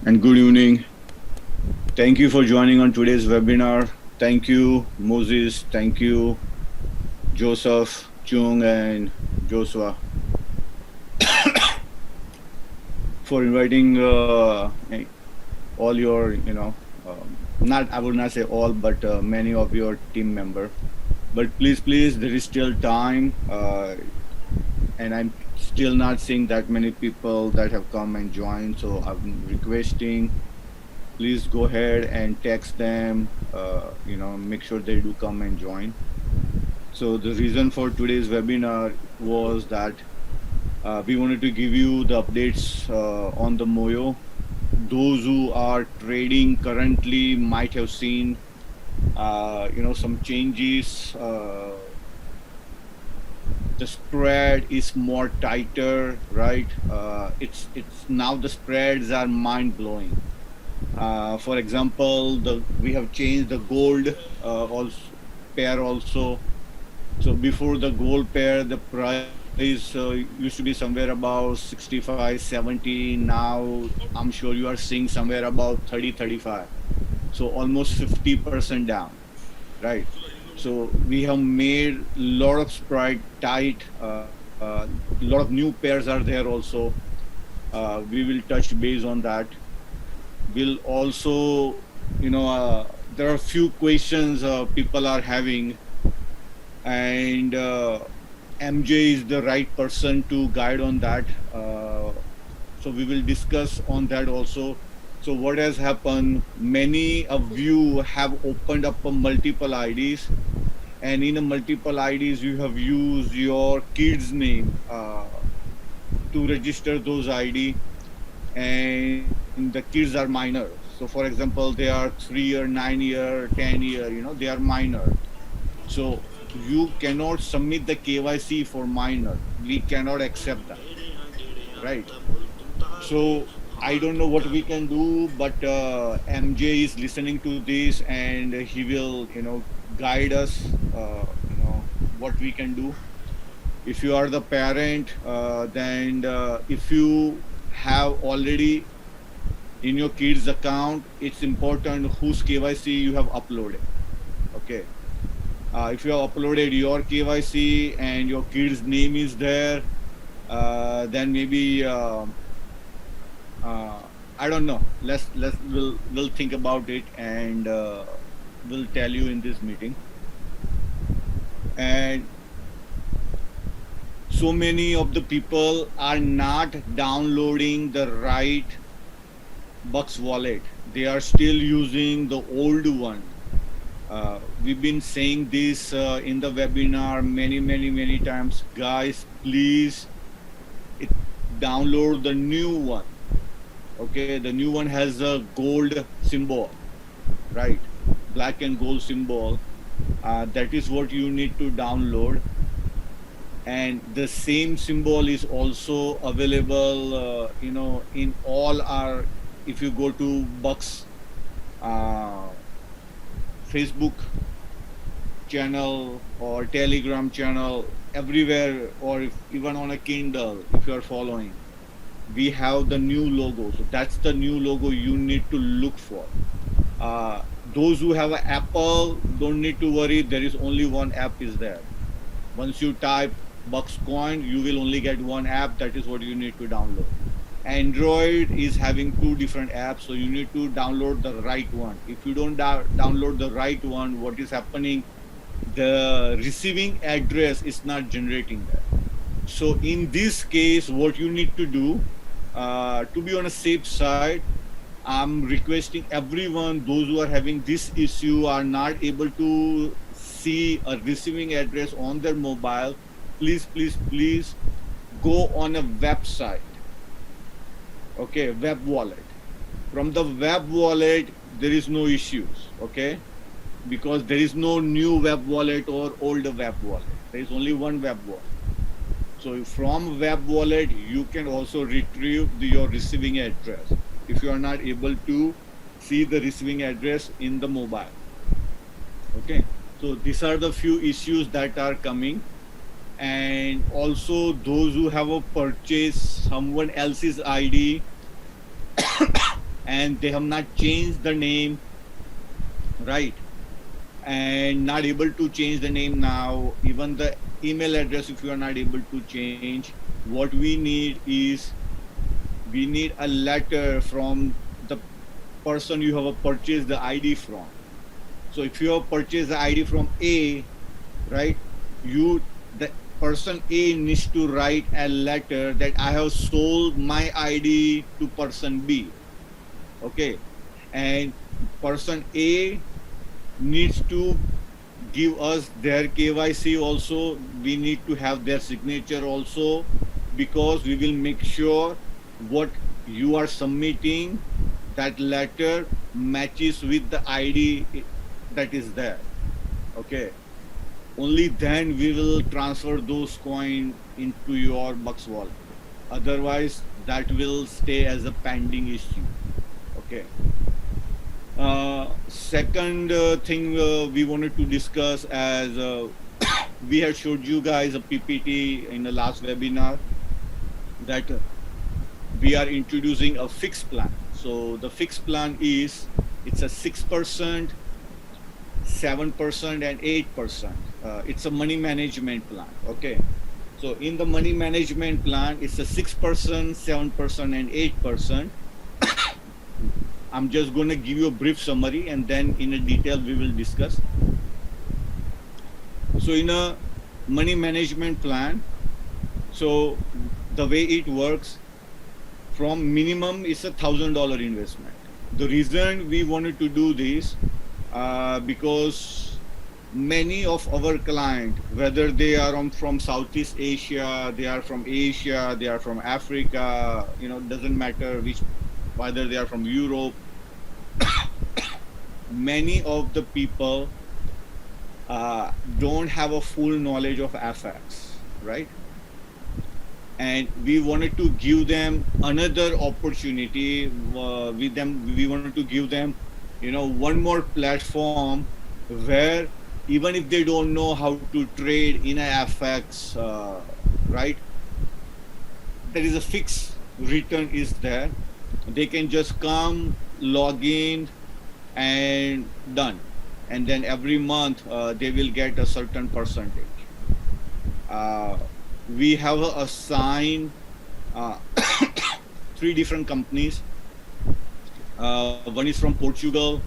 and good evening. Thank you for joining on today's webinar. Thank you, Moses. Thank you, Joseph, Chung, and Joshua for inviting all your, not I would not say all, but many of your team member. But please, there is still time, and I'm still not seeing that many people that have come and joined. So I'm requesting please go ahead and text them, make sure they do come and join. So the reason for today's webinar was that we wanted to give you the updates on the Moyo. Those who are trading currently might have seen, some changes. The spread is more tighter, right? It's now the spreads are mind blowing. For example, we have changed the gold pair also. So before the gold pair, the price used to be somewhere about 65, 70. Now I'm sure you are seeing somewhere about 30, 35. So almost 50% down, right? So we have made a lot of spread tight. A lot of new pairs are there also. We will touch base on that. We'll also, there are a few questions people are having, and MJ is the right person to guide on that. So we will discuss on that also. So what has happened? Many of you have opened up a multiple IDs, and in a multiple IDs you have used your kid's name to register those ID, and the kids are minor. So for example, they are 3 year, 9 year, 10 year, they are minor. So you cannot submit the KYC for minor. We cannot accept that, right? So I don't know what we can do, but MJ is listening to this, and he will, guide us, what we can do. If you are the parent, then if you have already in your kids account, it's important whose KYC you have uploaded. Okay. If you have uploaded your KYC and your kid's name is there, then maybe I don't know. We'll think about it, and we'll tell you in this meeting. And so many of the people are not downloading the right Bucks wallet. They are still using the old one. We've been saying this in the webinar many times. Guys, please download the new one. Okay, the new one has a gold symbol, right? Black and gold symbol. That is what you need to download. And the same symbol is also available, in all our, if you go to Bucks Facebook channel or Telegram channel, everywhere, or even on a Kindle, if you are following, we have the new logo. So that's the new logo you need to look for. Those who have an Apple don't need to worry. There is only one app is there. Once you type Bucks Coin, you will only get one app. That is what you need to download. Android is having two different apps, so you need to download the right one. If you don't download the right one, what is happening? The receiving address is not generating that. So in this case, what you need to do, to be on a safe side, I'm requesting everyone, those who are having this issue, are not able to see a receiving address on their mobile, please go on a website. Okay, web wallet. From the web wallet, there is no issues, okay? Because there is no new web wallet or older web wallet. There is only one web wallet. So from web wallet, you can also retrieve your receiving address if you are not able to see the receiving address in the mobile. Okay, so these are the few issues that are coming. And also those who have a purchase someone else's ID and they have not changed the name, right? And not able to change the name now, even the email address, if you are not able to change, what we need is we need a letter from the person you have purchased the ID from. So if you have purchased the ID from A, right, you the person A needs to write a letter that I have sold my ID to person B. Okay, and person A needs to give us their KYC also. We need to have their signature also, because we will make sure what you are submitting, that letter matches with the ID that is there. Okay. Only then we will transfer those coin into your Bucks wallet. Otherwise, that will stay as a pending issue. Okay. Second thing we wanted to discuss, as we had showed you guys a PPT in the last webinar, that we are introducing a fixed plan. So the fixed plan is, it's a 6%, 7% and 8%. It's a money management plan. Okay. So in the money management plan, it's a 6%, 7% and 8%. I'm just going to give you a brief summary, and then in a detail we will discuss. So in a money management plan, so the way it works, from minimum is $1,000 investment. The reason we wanted to do this, because many of our clients, whether they are from Southeast Asia, they are from Asia, they are from Africa, doesn't matter which, whether they are from Europe, many of the people don't have a full knowledge of FX, right? And we wanted to give them another opportunity. We wanted to give them, one more platform where even if they don't know how to trade in a FX, right? There is a fixed return is there. They can just come, log in, and done. And then every month they will get a certain percentage. We have assigned 3 different companies. One is from Portugal,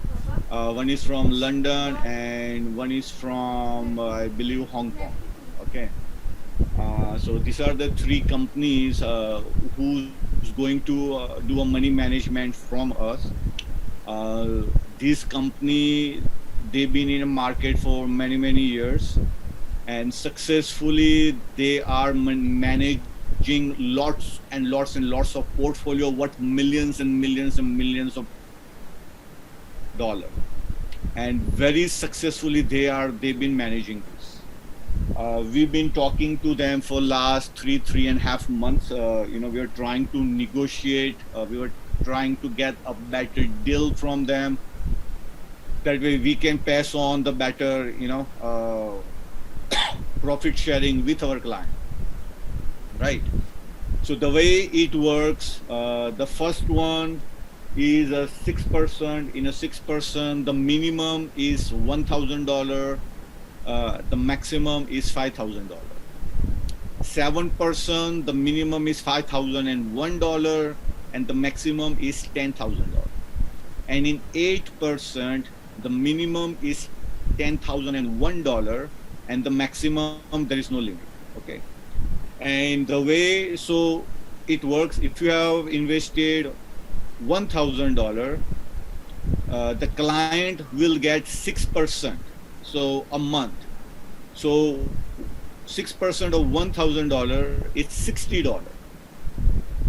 one is from London, and one is from, I believe, Hong Kong. Okay. So these are the 3 companies who's going to do a money management from us. This company, they've been in a market for many, many years, and successfully they are managing lots and lots and lots of portfolio worth millions and millions and millions of dollars. And very successfully they've been managing this. We've been talking to them for last 3.5 months. We are trying to negotiate. We were trying to get a better deal from them. That way we can pass on the better, profit sharing with our client, right? So the way it works, the first one is a 6%. In a 6%, the minimum is $1,000. The maximum is $5,000. 7%, the minimum is $5,001, and the maximum is $10,000. And in 8%, the minimum is $10,001, and the maximum, there is no limit. Okay. And the way so it works, if you have invested $1,000, the client will get 6%, so a month. So 6% of $1,000 is $60.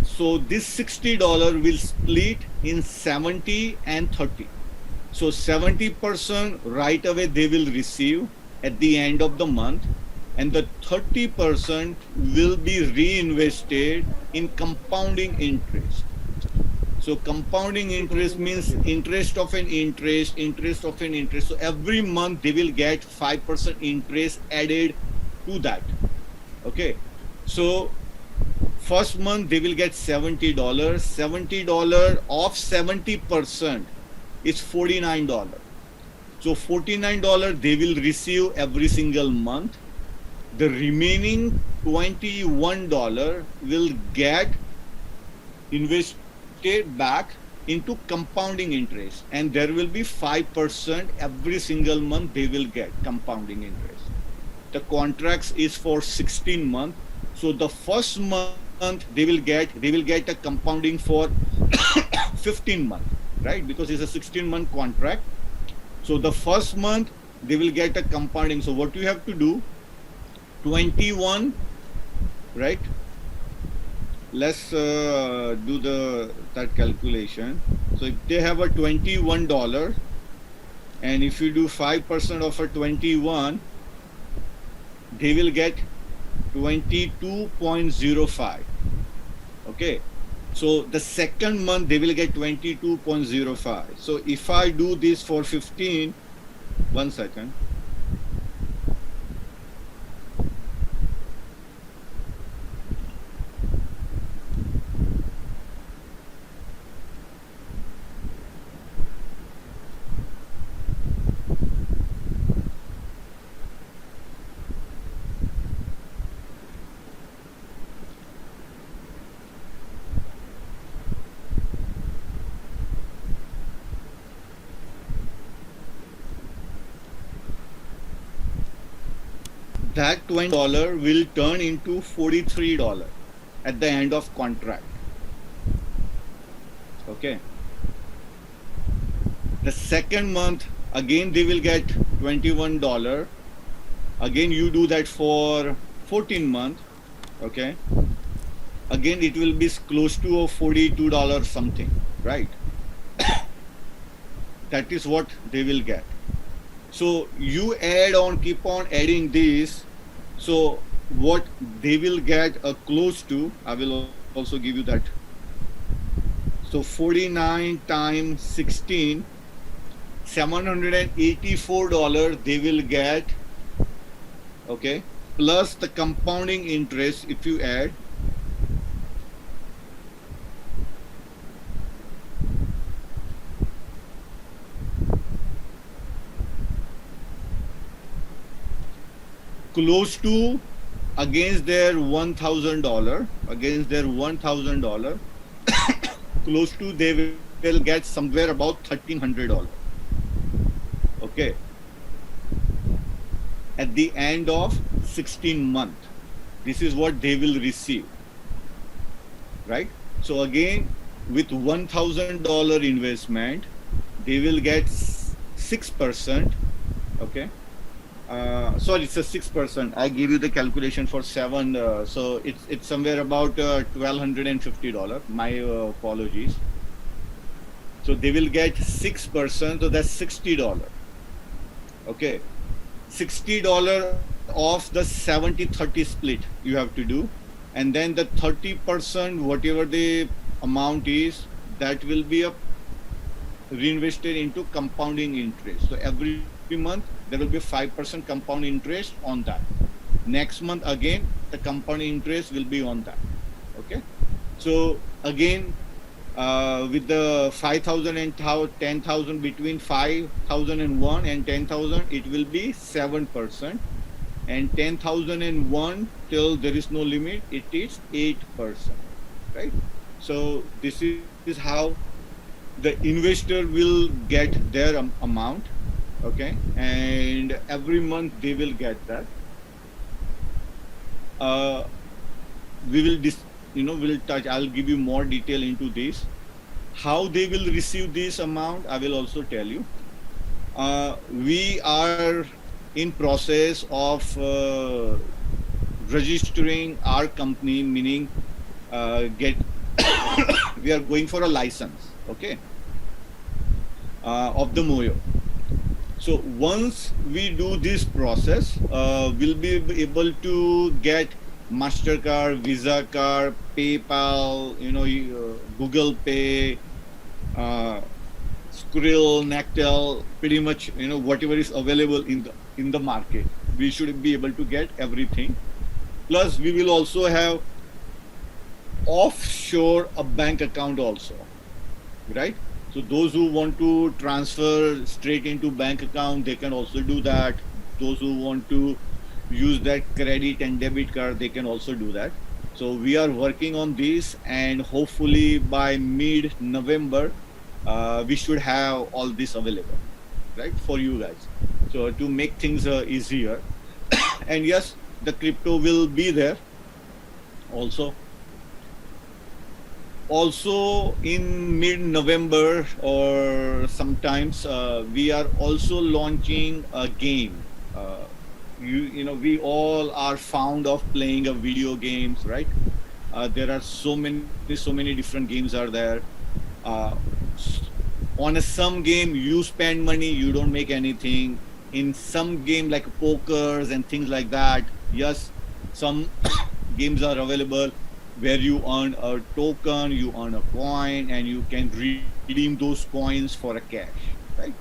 So this $60 will split in 70 and 30. So 70% right away they will receive at the end of the month, and the 30% will be reinvested in compounding interest. So compounding interest means interest of an interest, interest of an interest. So every month they will get 5% interest added to that. Okay. So First month they will get $70. $70 of 70% is $49. So $49 they will receive every single month. The remaining $21 will get invested back into compounding interest, and there will be 5% every single month they will get compounding interest. The contracts is for 16 months. So the first month they will get a compounding for 15 months, right? Because it's a 16-month contract. So the first month they will get a compounding. So what you have to do, 21, right? Let's do that calculation. So if they have a $21, and if you do 5% of a 21, they will get 22.05. Okay, so the second month they will get 22.05. So if I do this for 15, 1 second. That $20 will turn into $43 at the end of contract. Okay. The second month again they will get $21. Again you do that for 14 months. Okay. Again it will be close to a $42 something, right? That is what they will get. So you add on, keep on adding this. So what they will get close to, I will also give you that. So 49 times 16, $784 they will get. Okay, plus the compounding interest if you add. Close to against their $1,000, close to they will get somewhere about $1,300. Okay, at the end of 16 months, this is what they will receive, right? So again, with $1,000 investment, they will get 6%. Okay. Sorry, it's a 6%. I give you the calculation for 7. So it's somewhere about $1,250. My apologies. So they will get 6%. So that's $60. Okay, $60 of the 70-30 split you have to do, and then the 30%, whatever the amount is, that will be reinvested into compounding interest. So every month there will be 5% compound interest on that. Next month again the compounding interest will be on that. Okay, so again with the 5,000 and 10,000, between 5,001 and 10,000 it will be 7%, and 10,001 till there is no limit it is 8%, right? So this is how the investor will get their amount. Okay, and every month they will get that. We will we'll touch, I'll give you more detail into this. How they will receive this amount, I will also tell you. We are in process of registering our company, meaning we are going for a license, okay, of the Moyo. So once we do this process, we'll be able to get MasterCard, Visa card, PayPal, Google Pay, Skrill, Nactel, pretty much whatever is available in the market. We should be able to get everything. Plus, we will also have offshore a bank account also, right? So those who want to transfer straight into bank account, they can also do that. Those who want to use that credit and debit card, they can also do that. So we are working on this, and hopefully by mid November, we should have all this available, right, for you guys. So to make things easier, and yes, the crypto will be there also. Also in mid November or sometimes we are also launching a game. We all are fond of playing a video games, right? There are so many different games are there. uh, on a some game you spend money, you don't make anything. In some game like pokers and things like that, yes, some games are available where you earn a token, you earn a coin, and you can redeem those coins for a cash, right?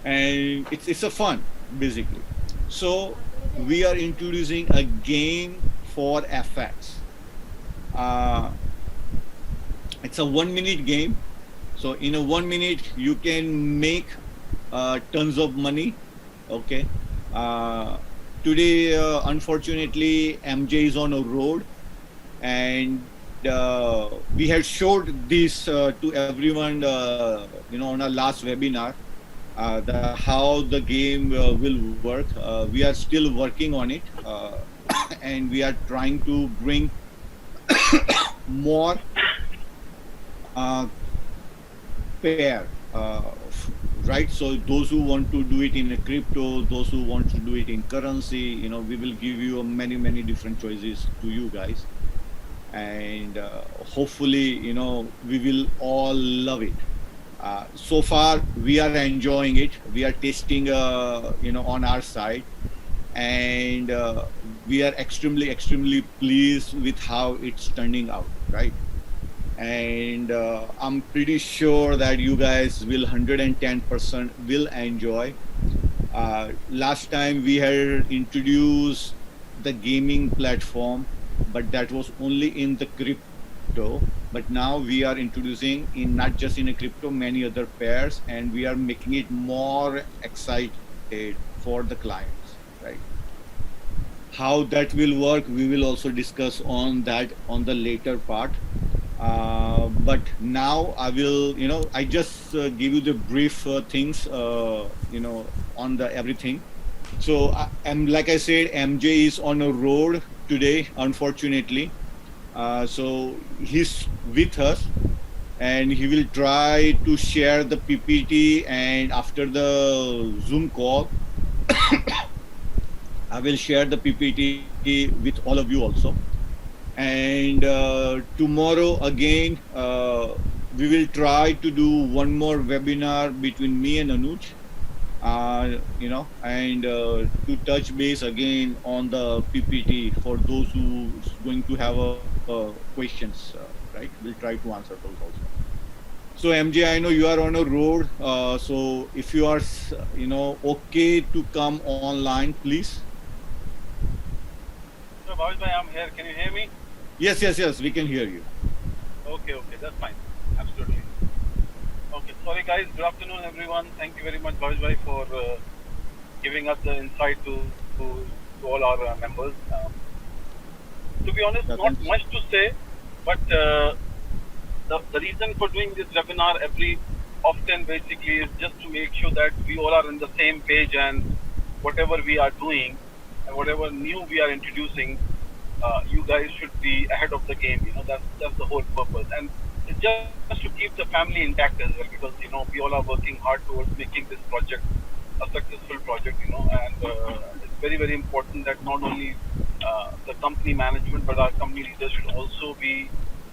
And it's a fun, basically. So we are introducing a game for FX. uh, it's a 1 minute game. So in a 1 minute you can make tons of money. Okay. uh, Today unfortunately MJ is on a road, and we had showed this to everyone on our last webinar, the how the game will work. We are still working on it, and we are trying to bring more pair, right? So those who want to do it in a crypto, those who want to do it in currency, we will give you many different choices to you guys. And hopefully we will all love it. So far we are enjoying it, we are testing on our side, and we are extremely pleased with how it's turning out, right? And I'm pretty sure that you guys will 110% will enjoy. Last time we had introduced the gaming platform, but that was only in the crypto. But now we are introducing in not just in a crypto, many other pairs, and we are making it more excited for the clients, right? How that will work, we will also discuss on that on the later part. But now I will, I just give you the brief things, on the everything. So, and like I said, MJ is on a road today, unfortunately. So he's with us, and he will try to share the PPT. And after the Zoom call, I will share the PPT with all of you also. And tomorrow again, we will try to do one more webinar between me and Anuj, and to touch base again on the PPT for those who going to have questions, right? We'll try to answer those also. So MJ, I know you are on a road, so if you are, okay to come online, please. So, Bhavish bhai, I'm here. Can you hear me? Yes, we can hear you. Okay, that's fine. Absolutely. Okay, sorry guys. Good afternoon, everyone. Thank you very much, Bhavish bhai, for giving us the insight to all our members. To be honest, Yeah, not thanks. much to say, but the reason for doing this webinar every often basically is just to make sure that we all are on the same page, and whatever we are doing and whatever new we are introducing, you guys should be ahead of the game. That's the whole purpose, and it's just to keep the family intact as well, because we all are working hard towards making this project a successful project. And it's very important that not only the company management but our company leaders should also be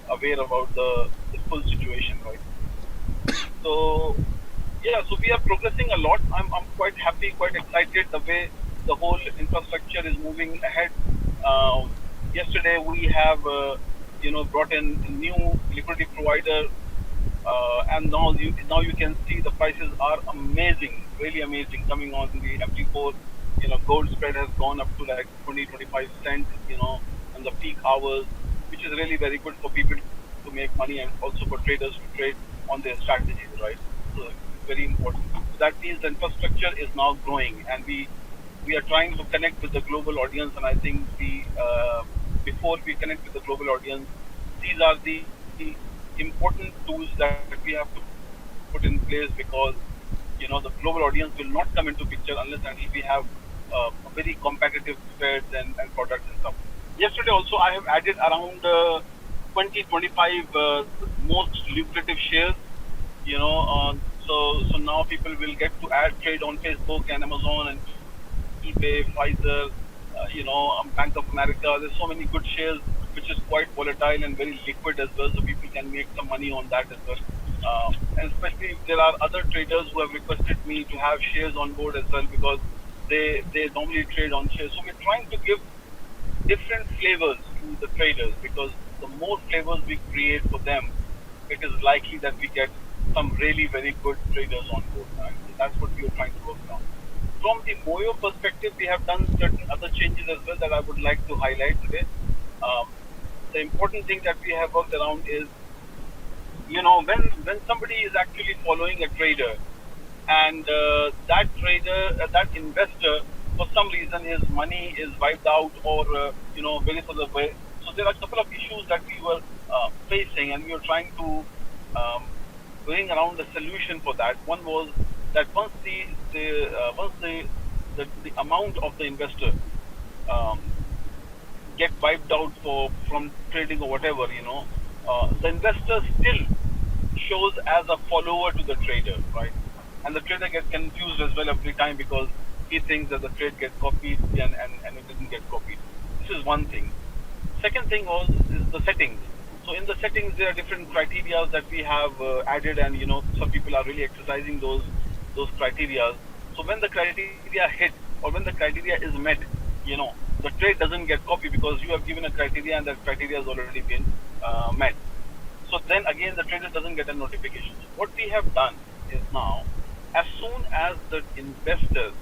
aware about the full situation, right? So yeah, so we are progressing a lot. I'm quite happy, quite excited the way the whole infrastructure is moving ahead. Uh, Yesterday we have brought in a new liquidity provider, and now you can see the prices are amazing, really amazing, coming on the MT4. Gold spread has gone up to like 20-25 cents, in the peak hours. which is really very good for people to make money and also for traders to trade on their strategies, right? So it's very important. So that means the infrastructure is now growing, and we are trying to connect with the global audience. And I think before we connect with the global audience, these are the important tools that we have to put in place, because the global audience will not come into picture unless and until we have a very competitive spreads and products and stuff. Yesterday also I have added around 20 25 most lucrative shares, so now people will get to add trade on Facebook and Amazon and eBay, Pfizer, Bank of America. There's so many good shares which is quite volatile and very liquid as well, so people can make some money on that as well. And especially there are other traders who have requested me to have shares on board as well, because they normally trade on shares. So we're trying to give different flavors to the traders, because the more flavors we create for them, it is likely that we get some really very good traders on board. Right? So that's what we are trying to work on. From the Moyo perspective, we have done certain other changes as well that I would like to highlight today. Um, the important thing that we have worked around is, when somebody is actually following a trader, and that investor, for some reason his money is wiped out, or very further away. So there are a couple of issues that we were facing, and we were trying to um, bring around a solution for that. One was that once the amount of the investor um, get wiped out from trading or whatever, the investor still shows as a follower to the trader, right? And the trader gets confused as well every time, because he thinks that the trade gets copied, and it didn't get copied. This is one thing. Second thing is the settings. So in the settings, there are different criteria that we have added, and some people are really exercising those criteria. So when the criteria hit, or when the criteria is met, you know the trade doesn't get copied, because you have given a criteria and that criteria has already been met. So then again, the trader doesn't get a notification. So what we have done is, now, as soon as the investor's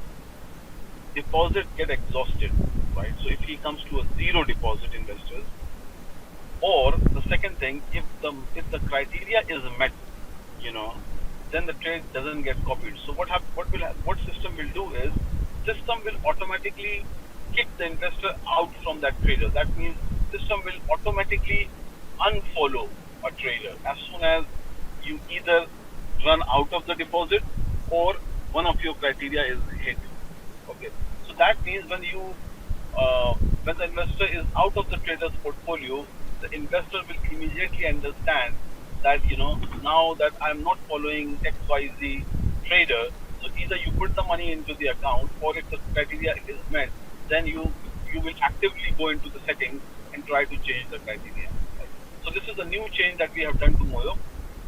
deposit get exhausted, right? So if he comes to a zero deposit investors, or the second thing, if the criteria is met, you know, then the trade doesn't get copied. So what system will do is, system will automatically kick the investor out from that trader. That means system will automatically unfollow a trader as soon as you either run out of the deposit, or one of your criteria is hit. Okay, so that means when the investor is out of the trader's portfolio, the investor will immediately understand that, now that I'm not following XYZ trader. So either you put the money into the account, or if the criteria is met, then you will actively go into the settings and try to change the criteria. Right? So this is a new change that we have done to Moyo.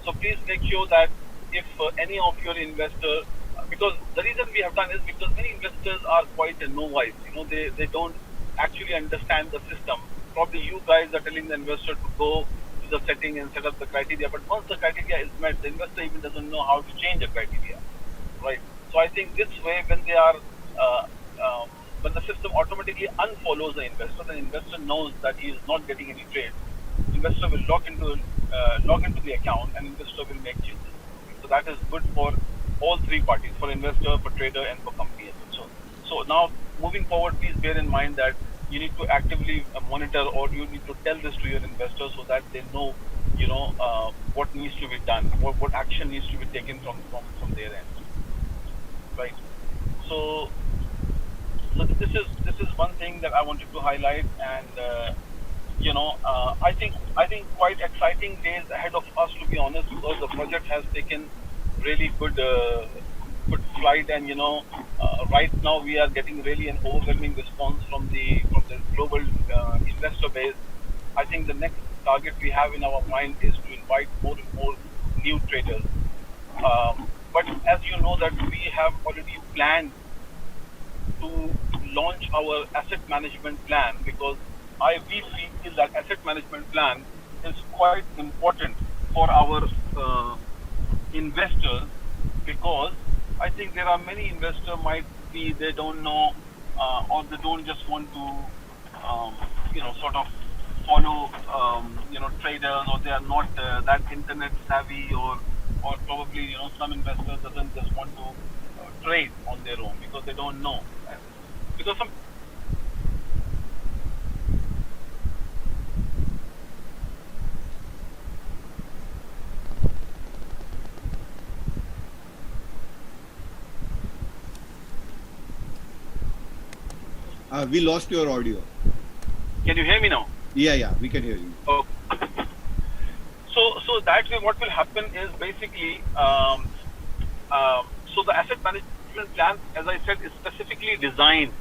So please make sure that if any of your investor, because the reason we have done is because many investors are quite novice. They don't actually understand the system. Probably you guys are telling the investor to go to the setting and set up the criteria, but once the criteria is met, the investor even doesn't know how to change the criteria, right? So I think this way, uh, um, when the system automatically unfollows the investor knows that he is not getting any trades. Investor will log into the account, and investor will make changes. Okay? So that is good for all three parties, for investor, for trader, and for company as well. So now, moving forward, please bear in mind that you need to actively monitor, or you need to tell this to your investors, so that they know, what needs to be done, what action needs to be taken from their end, right? So so this is one thing that I wanted to highlight. And I think quite exciting days ahead of us, to be honest, because the project has taken really good flight. And right now we are getting really an overwhelming response from the global investor base. I think the next target we have in our mind is to invite more and more new traders. But as you know, that we have already planned to launch our asset management plan, because we feel that asset management plan is quite important for our uh, investors, because I think there are many investors might be they don't know, or they don't just want to, sort of follow traders, or they are not that internet savvy, or probably some investors doesn't just want to trade on their own because they don't know. And because some We lost your audio. Can you hear me now? Yeah, yeah, we can hear you. Oh. So that way, what will happen is basically, so the asset management plan, as I said, is specifically designed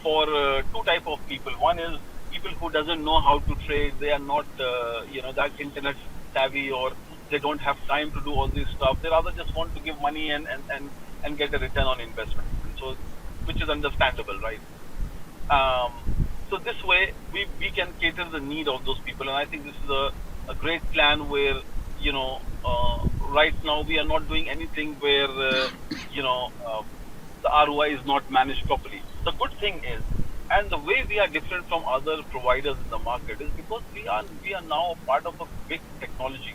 for two type of people. One is people who doesn't know how to trade. They are not, that internet savvy, or they don't have time to do all this stuff. They rather just want to give money and get a return on investment. So, which is understandable, right? Um, so this way, we can cater the need of those people, and I think this is a great plan where right now we are not doing anything where you know uh, the ROI is not managed properly. The good thing is, and the way we are different from other providers in the market is because we are now a part of a big technology.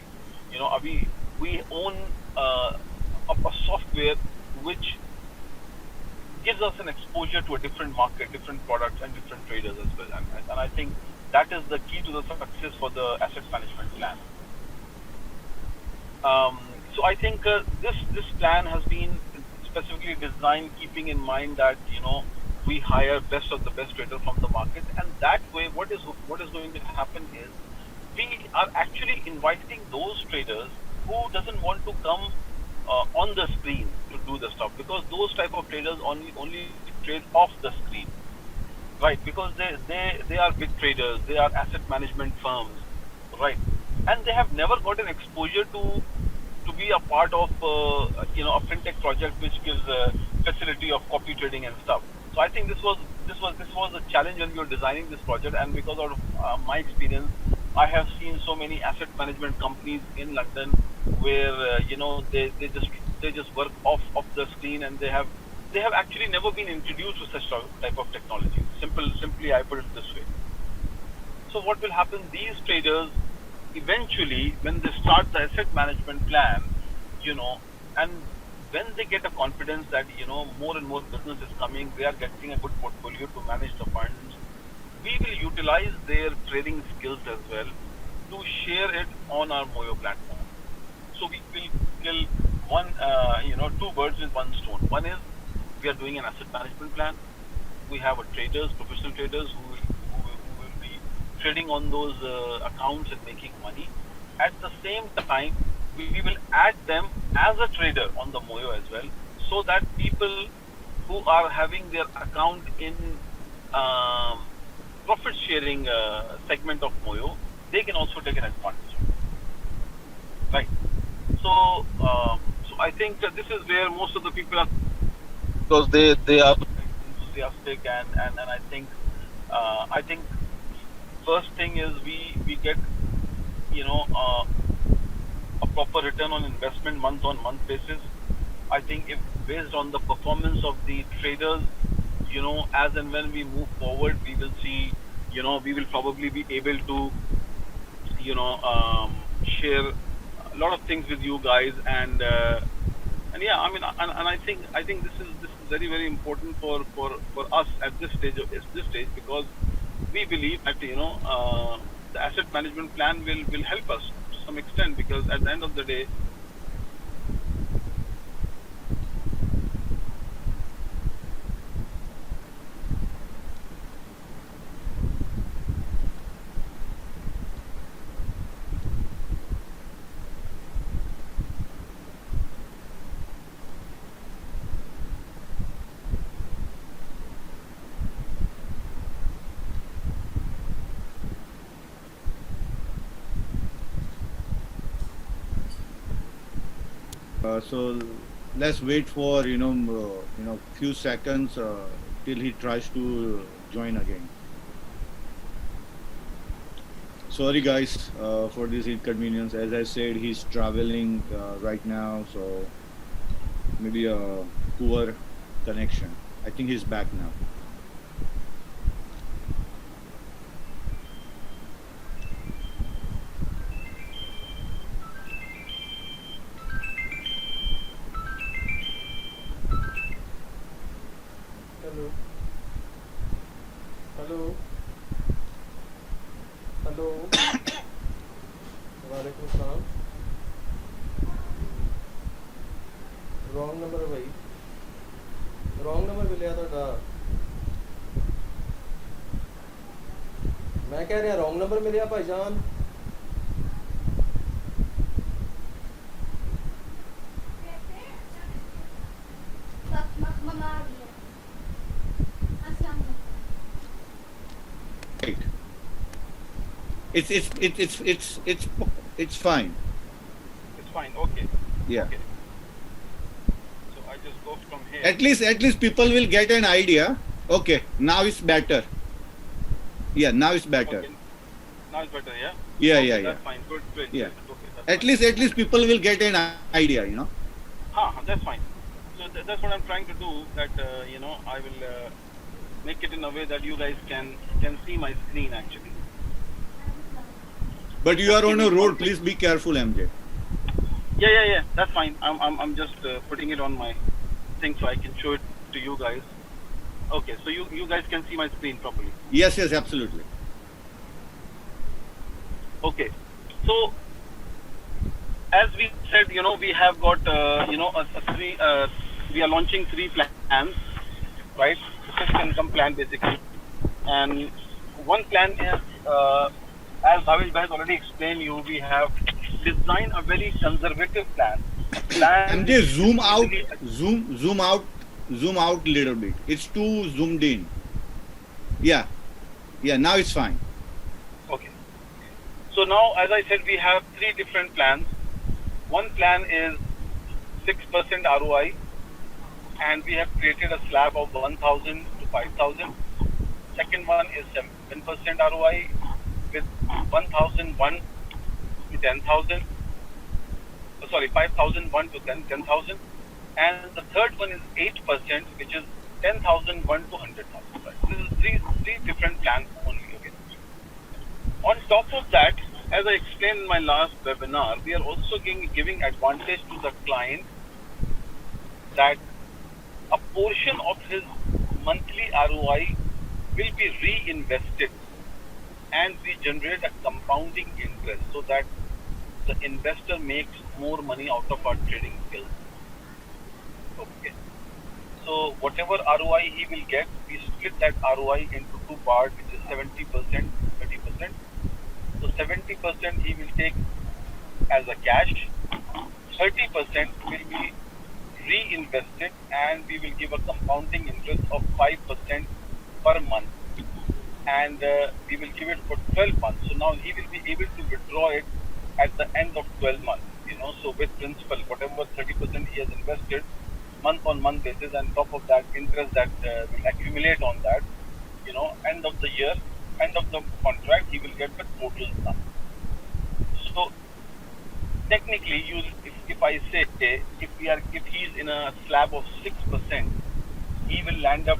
We own a software which gives us an exposure to a different market, different products, and different traders as well. And I think that is the key to the success for the asset management plan. Um, so I think this plan has been specifically designed keeping in mind that we hire best of the best trader from the market, and that way what is going to happen is we are actually inviting those traders who doesn't want to come on the screen to do the stuff, because those type of traders only trade off the screen, right? Because they are big traders, they are asset management firms, right? And they have never gotten exposure to be a part of a fintech project which gives a facility of copy trading and stuff. So I think this was a challenge when we were designing this project, and because of my experience, I have seen so many asset management companies in London where they just work off the screen, and they have actually never been introduced to such type of technology. Simply I put it this way. So what will happen? These traders eventually, when they start the asset management plan, you know, and when they get a confidence that more and more business is coming, they are getting a good portfolio to manage the funds. We will utilize their trading skills as well to share it on our Moyo platform. So we will kill two birds with one stone. One is we are doing an asset management plan. We have a traders, professional traders who will be trading on those accounts and making money. At the same time, we will add them as a trader on the Moyo as well, so that people who are having their account in um, profit sharing segment of Moyo, they can also take an advantage, right? So, so I think this is where most of the people are, because they are enthusiastic, and I think first thing is we get you know uh, a proper return on investment month on month basis. I think if based on the performance of the traders, as and when we move forward, we will see, we will probably be able to share a lot of things with you guys, and yeah, I mean, and I think this is very very important for us at this stage, because we believe that the asset management plan will help us to some extent, because at the end of the day. So let's wait for few seconds till he tries to join again. Sorry guys for this inconvenience. As I said, he's traveling right now, so maybe a poor connection. I think he's back now. Hello hello hello वालेकुम सलाम wrong number है भाई wrong number मिले ਤੁਹਾਡਾ मैं कह रहा wrong number मिले भाईजान Right. It's fine. It's fine. Okay. Yeah. Okay. So I just go from here. At least people will get an idea. Okay, now it's better. Yeah, now it's better. Okay. Now it's better, yeah? Yeah, Okay, yeah, yeah. That's fine. Good, great. Yeah. Great. Okay, that's At fine. least people will get an idea, you know. That's fine. So that's what I'm trying to do. That I will make it in a way that you guys can see my screen actually. But you are on a road. Please be careful, MJ. Yeah. That's fine. I'm just putting it on my thing so I can show it to you guys. Okay, so you guys can see my screen properly. Yes, absolutely. Okay, so as we said, we have got three. We are launching 3 plans, right? Fixed income plan basically, and one plan is, as Bhavesh has already explained you, we have designed a very conservative plan. MJ, zoom out, basically- zoom out a little bit. It's too zoomed in. Yeah, now it's fine. Okay. So now, as I said, we have 3 different plans. One plan is 6% ROI, and we have created a slab of 1,000 to 5,000. Second one is 7% ROI with 1,001 to 10,000. Sorry, 5,001 to 10,000. And the third one is 8%, which is 10,001 to 100,000. Right? This is three different plans only. Okay. On top of that, as I explained in my last webinar, we are also giving advantage to the client that a portion of his monthly ROI will be reinvested and we generate a compounding interest so that the investor makes more money out of our trading skills. Okay. So whatever ROI he will get, we split that ROI into 2 parts, which is 70%, 30%. So 70% he will take as a cash, 30% will be reinvested, and we will give a compounding interest of 5% per month, and we will give it for 12 months. So now he will be able to withdraw it at the end of 12 months. So with principal, whatever 30% he has invested, month on month basis, and top of that interest that will accumulate on that, end of the year, end of the contract, he will get the total sum. So technically, if I say if he's in a slab of 6%, he will land up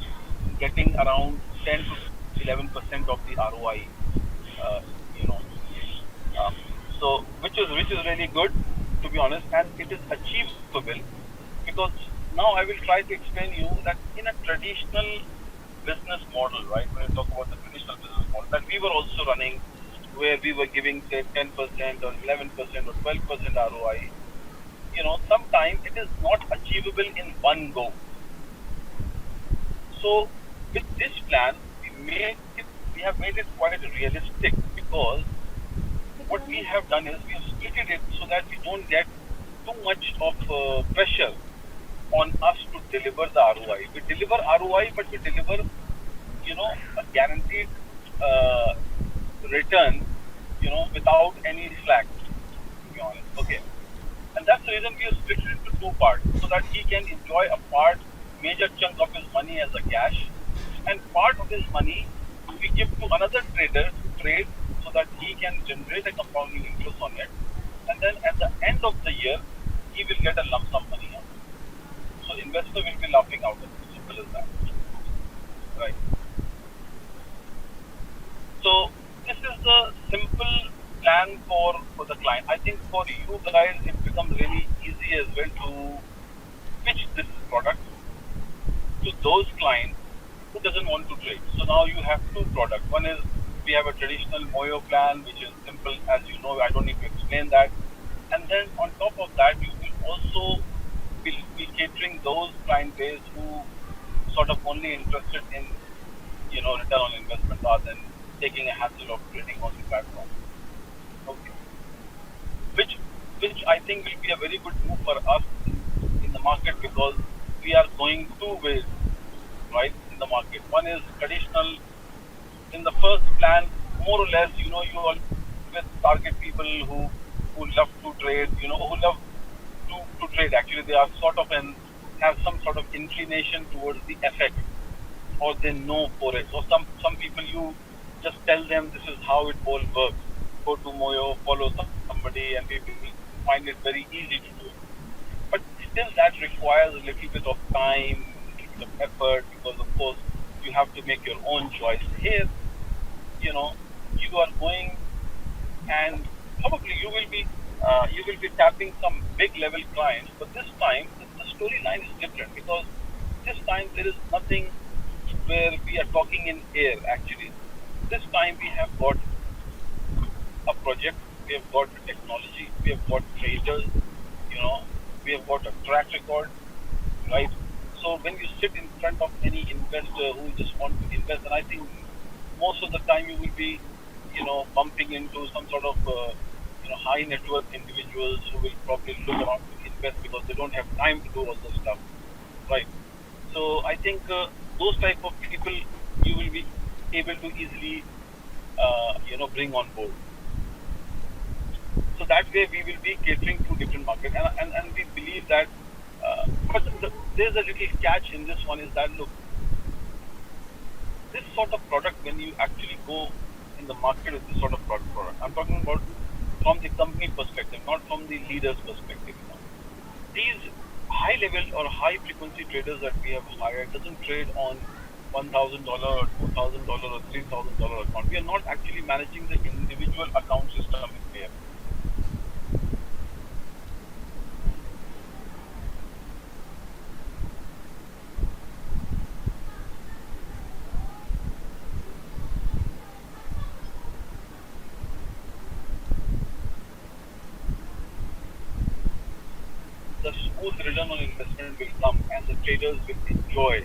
getting around 10 to 11% of the ROI. Uh, you know, so which is really good, to be honest, and it is achievable, because now I will try to explain you that in a traditional business model, right? When I talk about the traditional business model that we were also running, where we were giving say 10% or 11% or 12% ROI, sometimes it is not achievable in one go. So with this plan, we have made it quite realistic, because what we have done is we have split it so that we don't get too much of pressure on us to deliver the ROI. We deliver ROI, but we deliver, a guaranteed return, without any slack, to be honest. Okay. And that's the reason we have split it into 2 parts, so that he can enjoy a major chunk of his money as a cash, and part of his money we give to another trader to trade, so that he can generate a compounding interest on it. And then at the end of the year, he will get a lump sum money on it. So investor will be laughing out at it. Simple as that. Right. So this is the simple plan for the client. I think for you guys, it becomes really easy as well to pitch this product to those clients who doesn't want to trade? So now you have two products. One is we have a traditional Moyo plan, which is simple, as you know. I don't need to explain that. And then on top of that, you will also be catering those client base who sort of only interested in return on investment rather than taking a hassle of trading on the platform. Okay, which which I think will be a very good move for us in the market because we are going two ways, right, in the market. One is traditional. In the first plan, more or less, you always target people who love to trade, who love to trade. Actually, they are sort of and have some sort of inclination towards the FX, or they know forex. Or some people you just tell them this is how it all works. Go to Moyo, follow somebody, and we will find it very easy to do. But still, that requires a little bit of time, a little bit of effort, because of course you have to make your own choice. Here, you know, you are going and probably you will be tapping some big level clients, but this time the storyline is different because this time there is nothing where we are talking in air actually. This time we have got a project, we have got technology, we have got traders, you know, we have got a track record, right? So when you sit in front of any investor who just want to invest, and I think most of the time you will be, bumping into some sort of, high net worth individuals who will probably look around to invest because they don't have time to do all this stuff, right? So I think those type of people you will be able to easily, bring on board. So that way we will be catering to different markets, and we believe that. But there's a little catch in this one is that look, this sort of product when you actually go in the market with this sort of product, I'm talking about from the company perspective, not from the leader's perspective. These high level or high frequency traders that we have hired doesn't trade on $1,000 or $2,000 or $3,000 account. We are not actually managing the individual account system in there. The smooth return on investment will come and the traders will enjoy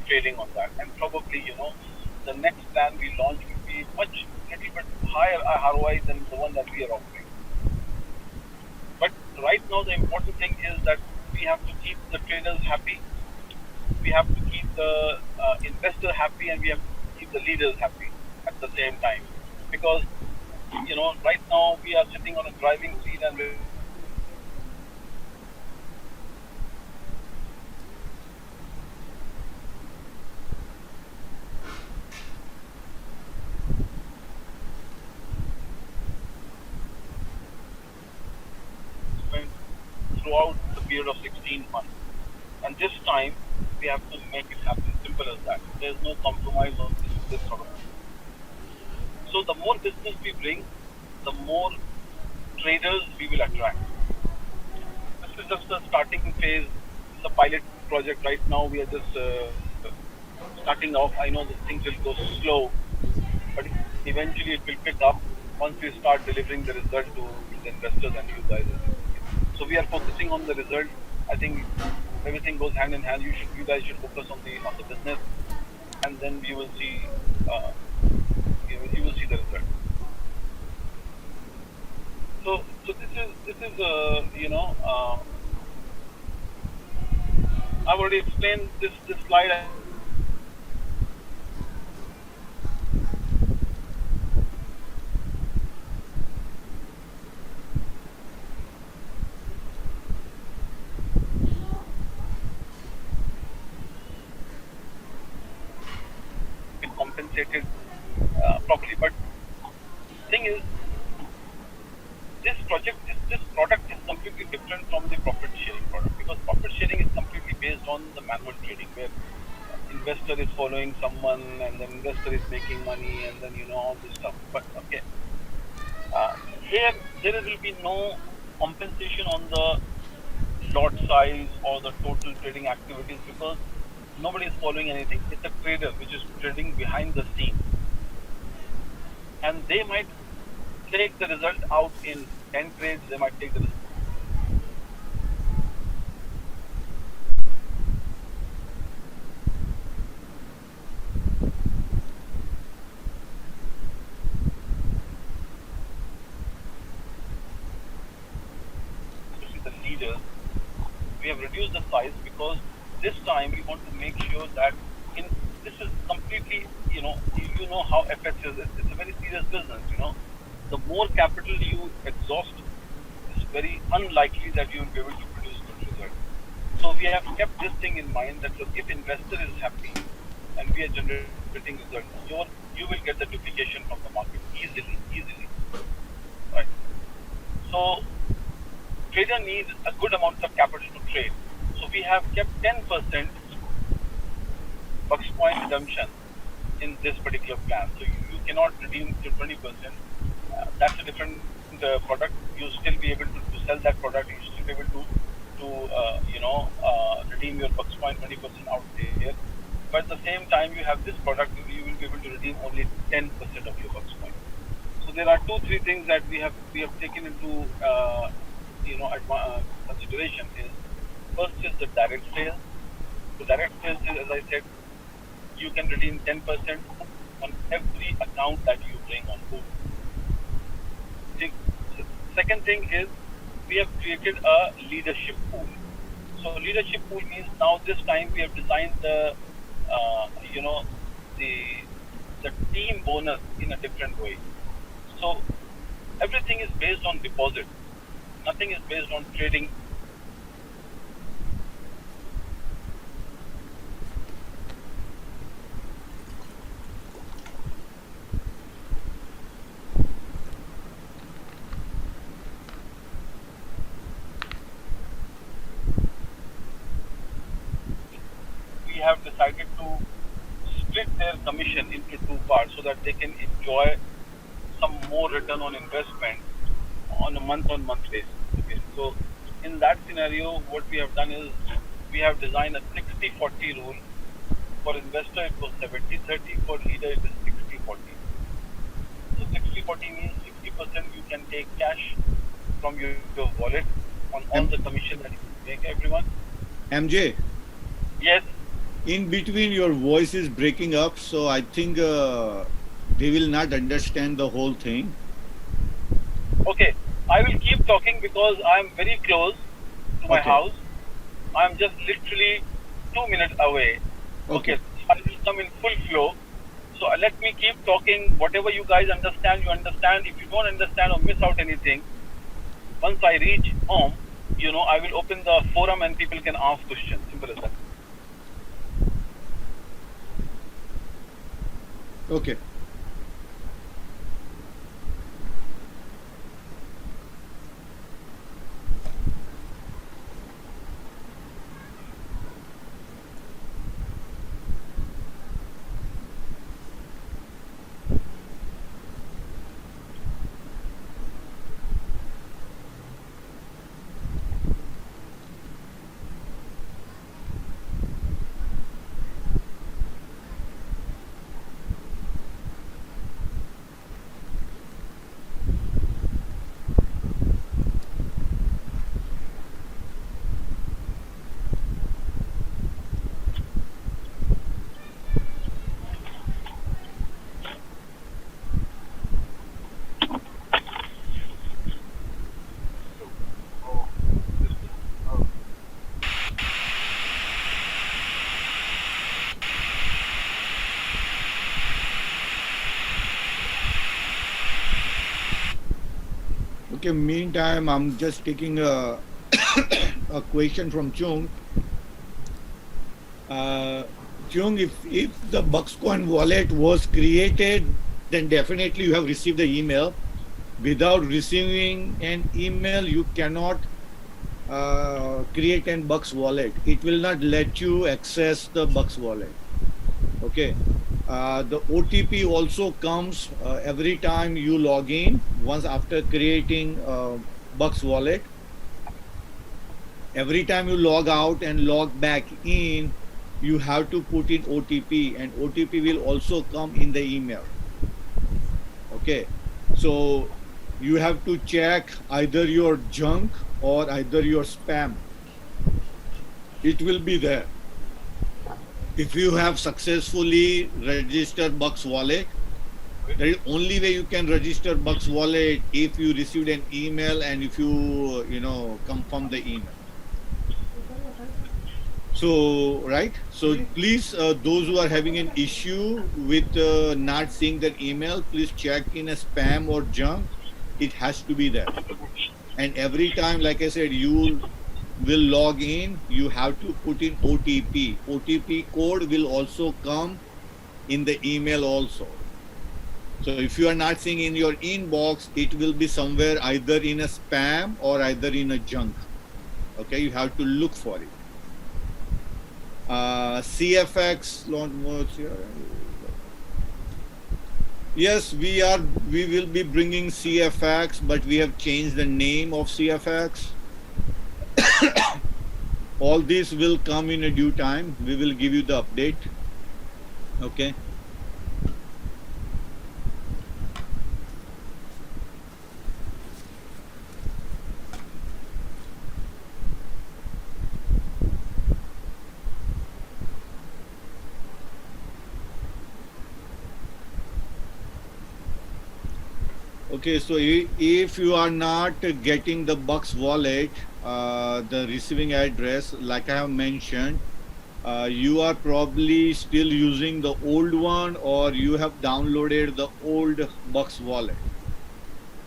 trading on that. And probably, the next plan we launch will be much little bit higher ROI than the one that we are offering. But right now the important thing is that we have to keep the traders happy, we have to keep the investor happy, and we have to keep the leaders happy at the same time. Because right now we are sitting on a driving seat and we're spent throughout the period of 16 months. And this time, we have to make it happen. Simple as that. There's no compromise on this sort of thing. So the more business we bring, the more traders we will attract. This is just the starting phase. It's a pilot project right now. We are just starting off. I know that things will go slow, but eventually it will pick up once we start delivering the result to the investors and you guys. So we are focusing on the result. I think everything goes hand in hand. You guys should focus on the business, and then you will see uh, you will see the result. So this is I've already explained this slide. Been compensated properly, but thing is this product is completely different from the profit sharing product because profit sharing is completely based on the manual trading where investor is following someone and the investor is making money and then all this stuff. But okay, here there will be no compensation on the lot size or the total trading activities because Nobody is following anything. It's a trader which is trading behind the scene, and they might take the result out in 10 trades. They might take the result especially the leaders. We have reduced the size because this time we want to make sure that in this is completely, you know how FX is. It's a very serious business. The more capital you exhaust, it's very unlikely that you will be able to produce good results. So we have kept this thing in mind that look, if investor is happy and we are generating results, you will get the duplication from the market easily, right? So trader needs a good amount of capital to trade. So we have kept 10% bucks point redemption in this particular plan. So you cannot redeem to 20%. That's a different product. You still be able to sell that product. You still be able to redeem your bucks point 20% out there. But at the same time, you have this product. You will be able to redeem only 10% of your bucks point. So there are two, three things that we have taken into consideration. Is first is the direct sale. So direct sales is, as I said, you can redeem 10% on every account that you bring on board. The second thing is we have created a leadership pool. So leadership pool means now this time we have designed uh, you know, the the team bonus in a different way. So everything is based on deposit. Nothing is based on trading. We have decided to split their commission into two parts so that they can enjoy some more return on investment on a month-on-month basis. Okay, so in that scenario, what we have done is we have designed a 60-40 rule. For investor, it was 70-30. For leader, it is 60-40. So 60-40 means 60% you can take cash from your wallet on all the M- commission that you make everyone. MJ, Yes. in between your voice is breaking up, so I think they will not understand the whole thing. Okay. I will keep talking because I am very close to my Okay, house. I am just literally 2 minutes away. Okay. okay, So I will come in full flow. So let me keep talking. Whatever you guys understand, you understand. If you don't understand or miss out anything, once I reach home, I will open the forum and people can ask questions. Simple as that. okay. Oh, this is, oh, Okay, meantime, I'm just taking a a question from Chung. Uh, Chung, if the Buckscoin wallet was created, then definitely you have received the email. Without receiving an email, you cannot create an Bucks wallet. It will not let you access the Bucks wallet. Okay. The OTP also comes every time you log in. Once after creating Bucks wallet, every time you log out and log back in, you have to put in OTP, and OTP will also come in the email. Okay, so you have to check either your junk or either your spam. It will be there. If you have successfully registered Bucks Wallet, there is only way you can register Bucks Wallet if you received an email and if you confirm the email. So, right? So please, those who are having an issue with not seeing their email, please check in a spam or junk. It has to be there. And every time, like I said, you will log in, you have to put in OTP. OTP code will also come in the email also. So if you are not seeing in your inbox, it will be somewhere either in a spam or either in a junk. Okay, you have to look for it. CFX launch mode. Yes, we will be bringing CFX, but we have changed the name of CFX. All this will come in a due time. We will give you the update. Okay. Okay, so if you are not getting the Bucks wallet, the receiving address, like I have mentioned, you are probably still using the old one or you have downloaded the old Bucks wallet.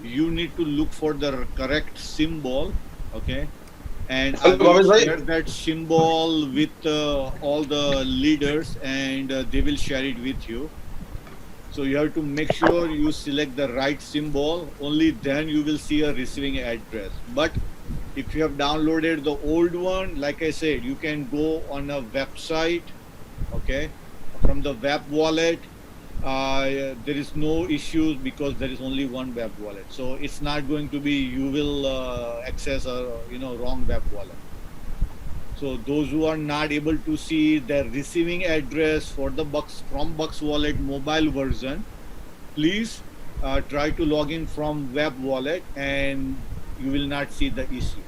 You need to look for the correct symbol, okay? And I will share that symbol with all the leaders and they will share it with you. So you have to make sure you select the right symbol. Only then you will see a receiving address. But if you have downloaded the old one, like I said, you can go on a website, okay, from the web wallet. There is no issues because there is only one web wallet. So it's not going to be you will access a wrong web wallet. So those who are not able to see their receiving address for the Bucks Wallet mobile version, please try to log in from web wallet and you will not see the issue.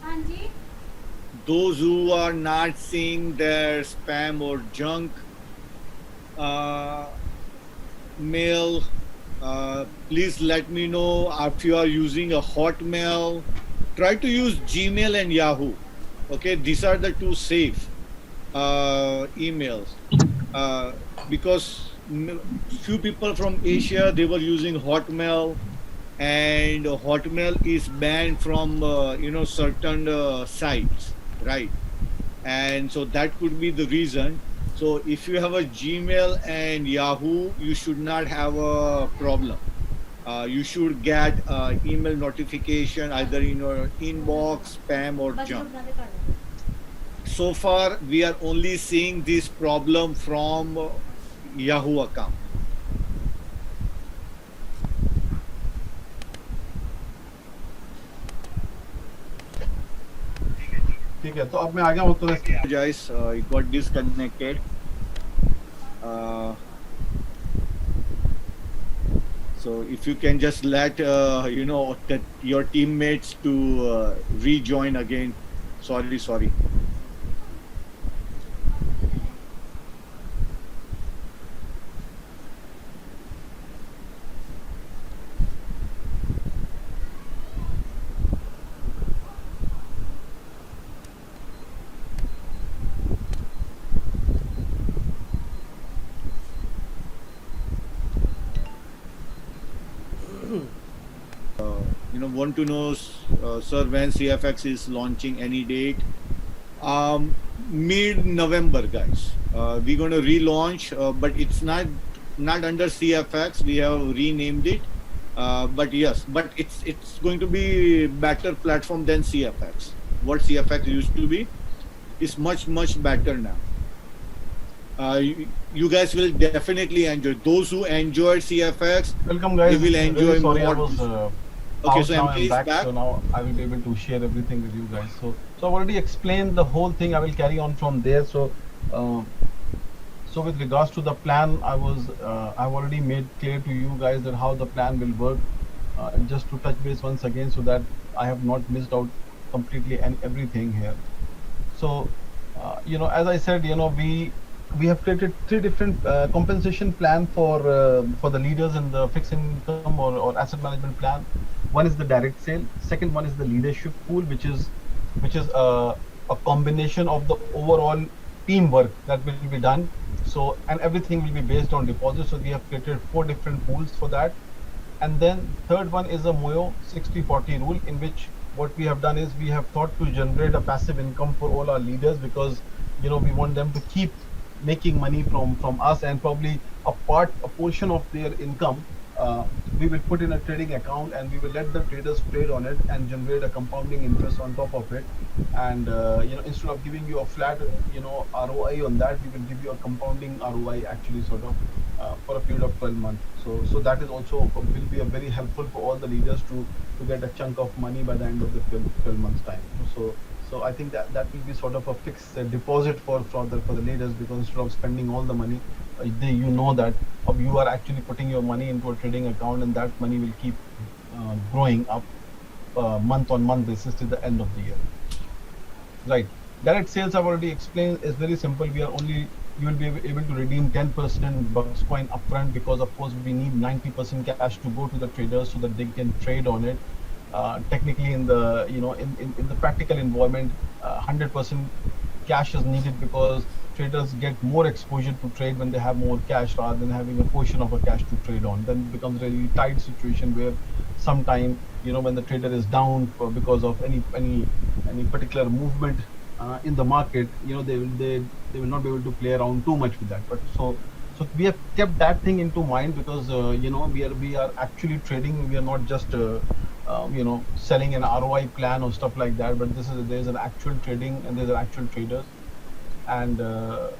Anji? Those who are not seeing their spam or junk mail, please let me know. If you are using a Hotmail, try to use Gmail and Yahoo. Okay, these are the two safe emails because few people from Asia, they were using Hotmail, and Hotmail is banned from certain sites, right? And so that could be the reason. So if you have a Gmail and Yahoo, you should not have a problem. You should get email notification either in your inbox, spam or junk. So far, we are only seeing this problem from Yahoo account. ठीक है तो अब मैं आ गया हूँ तो Apologize, it got disconnected. So if you can just let your teammates to rejoin again. Sorry. Want to know, sir, when CFX is launching, any date? Mid-November, guys. We're going to relaunch, but it's not under CFX. We have renamed it. But yes, but it's going to be better platform than CFX. What CFX used to be is much better now. You guys will definitely enjoy. Those who enjoyed CFX, welcome guys. they will enjoy Really sorry, more. I was Okay, out. so Now MJ I'm is back, back. so now I will be able to share everything with you guys. So I've already explained the whole thing. I will carry on from there. Um, so with regards to the plan, I've already made clear to you guys that how the plan will work. Just to touch base once again, so that I have not missed out completely and everything here. So, as I said, we have created three different compensation plan for the leaders in the fixed income or asset management plan. One is the direct sale. Second one is the leadership pool, which is a combination of the overall teamwork that will be done. So, and everything will be based on deposits. So we have created four different pools for that. And then third one is a Moyo 60-40 rule, in which what we have done is we have thought to generate a passive income for all our leaders, because we want them to keep making money from us, and probably a portion of their income, we will put in a trading account, and we will let the traders trade on it and generate a compounding interest on top of it. And instead of giving you a flat ROI on that, we will give you a compounding ROI, actually, sort of, for a period of 12 months. So that is also will be a very helpful for all the leaders to get a chunk of money by the end of the 12 months time. So I think that will be sort of a fixed deposit for the leaders, because instead of spending all the money, that you are actually putting your money into a trading account, and that money will keep growing up month on month basis till the end of the year. Right. Direct sales, I've already explained, is very simple. You will be able to redeem 10% Bucks coin upfront, because of course we need 90% cash to go to the traders so that they can trade on it. Technically, in the practical environment, 100% cash is needed, because traders get more exposure to trade when they have more cash rather than having a portion of a cash to trade on. Then it becomes really tight situation where sometime, when the trader is down because of any particular movement in the market, they will not be able to play around too much with that. But so we have kept that thing into mind, because we are actually trading. We are not just selling an ROI plan or stuff like that, but there's an actual trading, and there's an actual traders. And uh,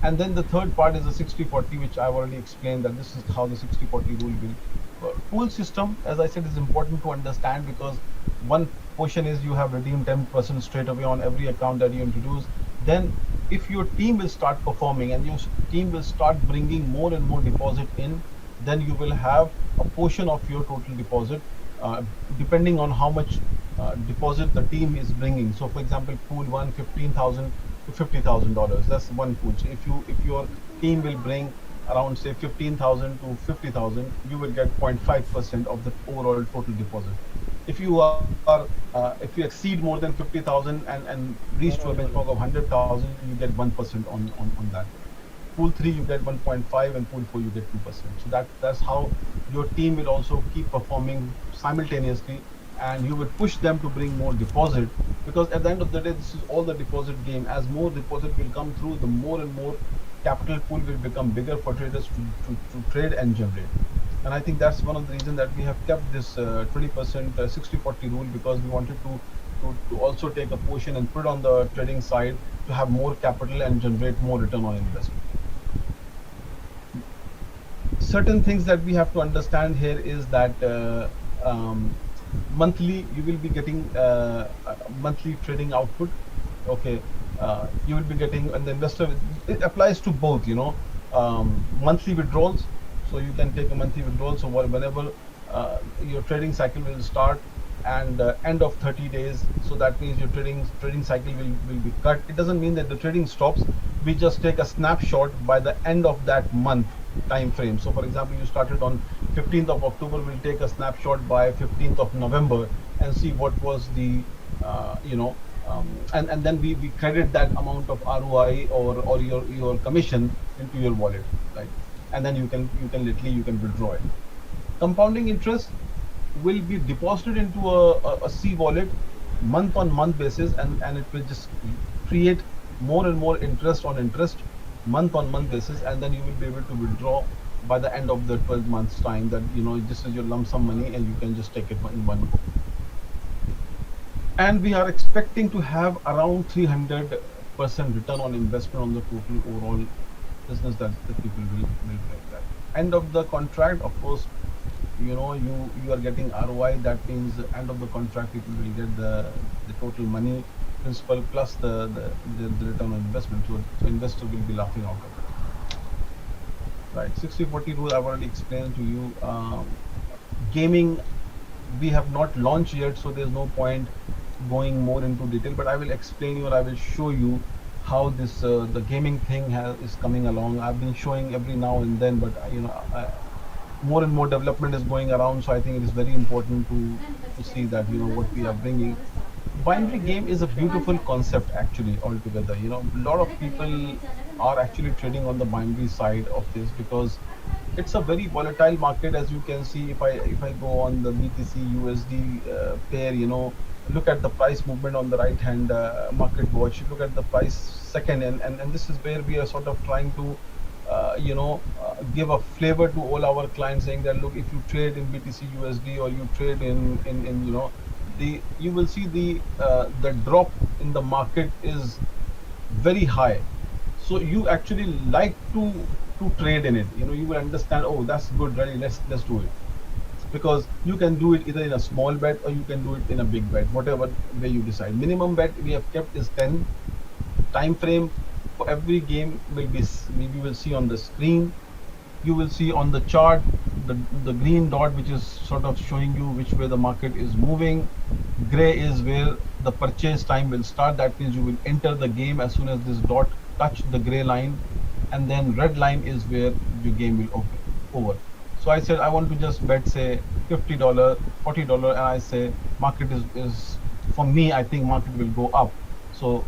and then the third part is the 60-40, which I've already explained, that this is how the 60-40 rule will work. Pool system, as I said, is important to understand, because one portion is you have redeemed 10% straight away on every account that you introduce. Then if your team will start performing, and your team will start bringing more and more deposit in, then you will have a portion of your total deposit, uh, depending on how much deposit the team is bringing. So for example, pool one, 15,000 to $50,000. That's one pool. So if your team will bring around, say, 15,000 to 50,000, you will get 0.5% of the overall total deposit. If you exceed more than 50,000 and reach to a benchmark of 100,000, you get 1% on that. Pool 3 you get 1.5, and pool 4 you get 2%. So that's how your team will also keep performing simultaneously, and you would push them to bring more deposit, because at the end of the day, this is all the deposit game. As more deposit will come through, the more and more capital pool will become bigger for traders to trade and generate. And I think that's one of the reasons that we have kept this 20% 60-40 rule, because we wanted to also take a portion and put it on the trading side to have more capital and generate more return on investment. Certain things that we have to understand here is that monthly you will be getting monthly trading output. Okay. You will be getting, and the investor, it applies to both, monthly withdrawals. So you can take a monthly withdrawal. So whenever your trading cycle will start, and end of 30 days, so that means your trading cycle will be cut. It doesn't mean that the trading stops. We just take a snapshot by the end of that month time frame. So for example, you started on 15th of October, we'll take a snapshot by 15th of November, and see what was the and then we credit that amount of ROI, or your commission into your wallet, right? And then you can withdraw it. Compounding interest will be deposited into a C wallet month on month basis, and it will just create more and more interest on interest month on month basis, and then you will be able to withdraw by the end of the 12 months time. That this is your lump sum money, and you can just take it in one go. And we are expecting to have around 300% return on investment on the total overall business that the people will bring. That end of the contract, of course, you are getting ROI. That means end of the contract people will get the total money principal plus the return on investment. So investor will be laughing out of it. Right, 60/40 rule I've already explained to you. Gaming, we have not launched yet, so there's no point going more into detail. But I will explain you, or I will show you how this the gaming thing is coming along. I've been showing every now and then, but more and more development is going around. So I think it is very important to see that what we are bringing. Binary game is a beautiful concept actually altogether. A lot of people are actually trading on the binary side of this because it's a very volatile market. As you can see, if I go on the BTC USD pair, look at the price movement on the right hand market watch, look at the price second, and this is where we are sort of trying to give a flavor to all our clients, saying that look, if you trade in BTC USD or you trade in the you will see the drop in the market is very high. So you actually like to trade in it. You will understand, oh, that's good, really, let's do it, because you can do it either in a small bet or you can do it in a big bet, whatever way you decide. Minimum bet we have kept is 10. Time frame for every game will be we will see on the screen. You will see on the chart the green dot, which is sort of showing you which way the market is moving. Gray is where the purchase time will start. That means you will enter the game as soon as this dot touch the gray line, and then red line is where your game will open over. So I said I want to just bet, say, $50, $40, and I say market is for me, I think market will go up. So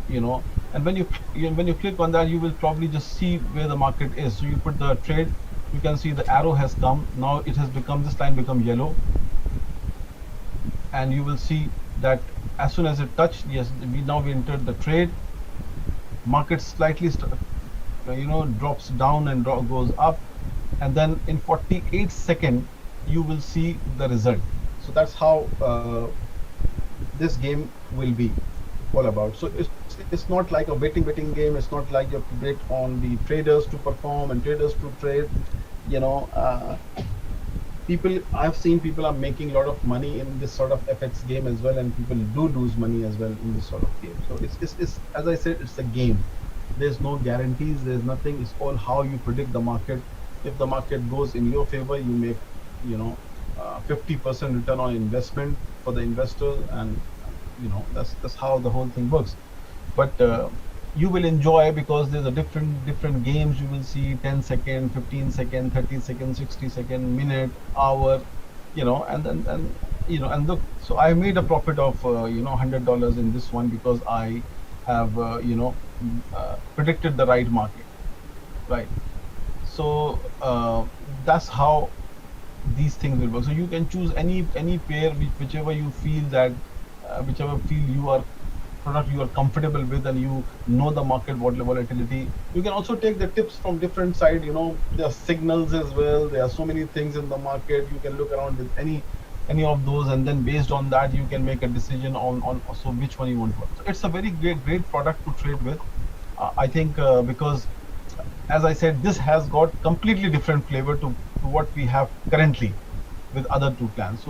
and when you click on that, you will probably just see where the market is. So you put the trade, you can see the arrow has come. Now it has become, this line become yellow, and you will see that as soon as it touched, yes, we entered the trade. Market slightly drops down and goes up, and then in 48 seconds you will see the result. So that's how this game will be all about. So it's not like a betting game. It's not like you have to bet on the traders to perform and traders to trade. you know uh, People, I've seen people are making a lot of money in this sort of FX game as well, and people do lose money as well in this sort of game. So it's as I said, it's a game. There's no guarantees, there's nothing. It's all how you predict the market. If the market goes in your favor, you make 50% return on investment for the investor, and that's how the whole thing works. But you will enjoy, because there's a different games. You will see 10-second, 15-second, 30-second, 60-second, minute, hour, and look. So I made a profit of $100 in this one, because I have predicted the right market, right? So that's how these things will work. So you can choose any pair, whichever you feel that whichever field you are product you are comfortable with, and the market volatility. You can also take the tips from different side. There are signals as well. There are so many things in the market. You can look around with any of those, and then based on that you can make a decision on so which one you want to work. So it's a very great product to trade with. I think because, as I said, this has got completely different flavor to what we have currently with other two plans.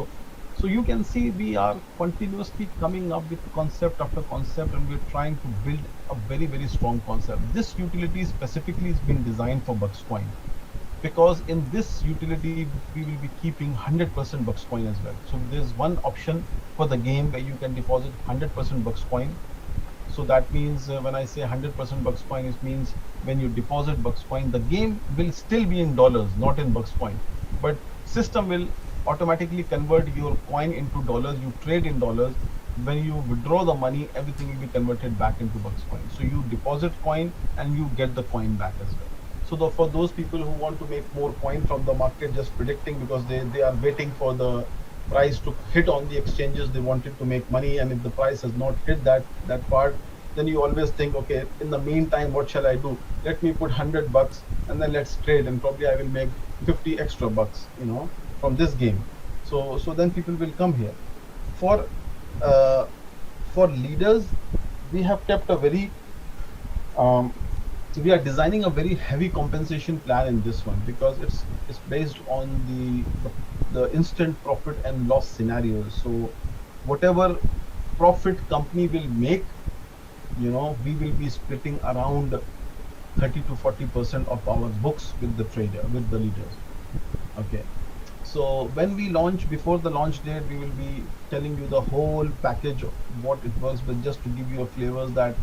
So you can see we are continuously coming up with concept after concept, and we're trying to build a very strong concept. This utility specifically has been designed for Bucks Coin, because in this utility we will be keeping 100% Bucks Coin as well. So there's one option for the game where you can deposit 100% Bucks Coin. So that means when I say 100% Bucks Coin, it means when you deposit Bucks Coin, the game will still be in dollars, not in Bucks Coin, but system will automatically convert your coin into dollars. You trade in dollars. When you withdraw the money, everything will be converted back into Bucks Coin. So you deposit coin and you get the coin back as well. So for those people who want to make more coin from the market, just predicting, because they are waiting for the price to hit on the exchanges, they wanted to make money, and if the price has not hit that part, then you always think, okay, in the meantime, what shall I do? Let me put $100 and then let's trade, and probably I will make 50 extra bucks, from this game. So then people will come here. For leaders, we have kept a very we are designing a very heavy compensation plan in this one, because it's based on the the instant profit and loss scenarios. So whatever profit company will make, we will be splitting around 30 to 40% of our books with the trader, with the leaders. Okay. So when we launch, before the launch date, we will be telling you the whole package of what it was, but just to give you a flavors that,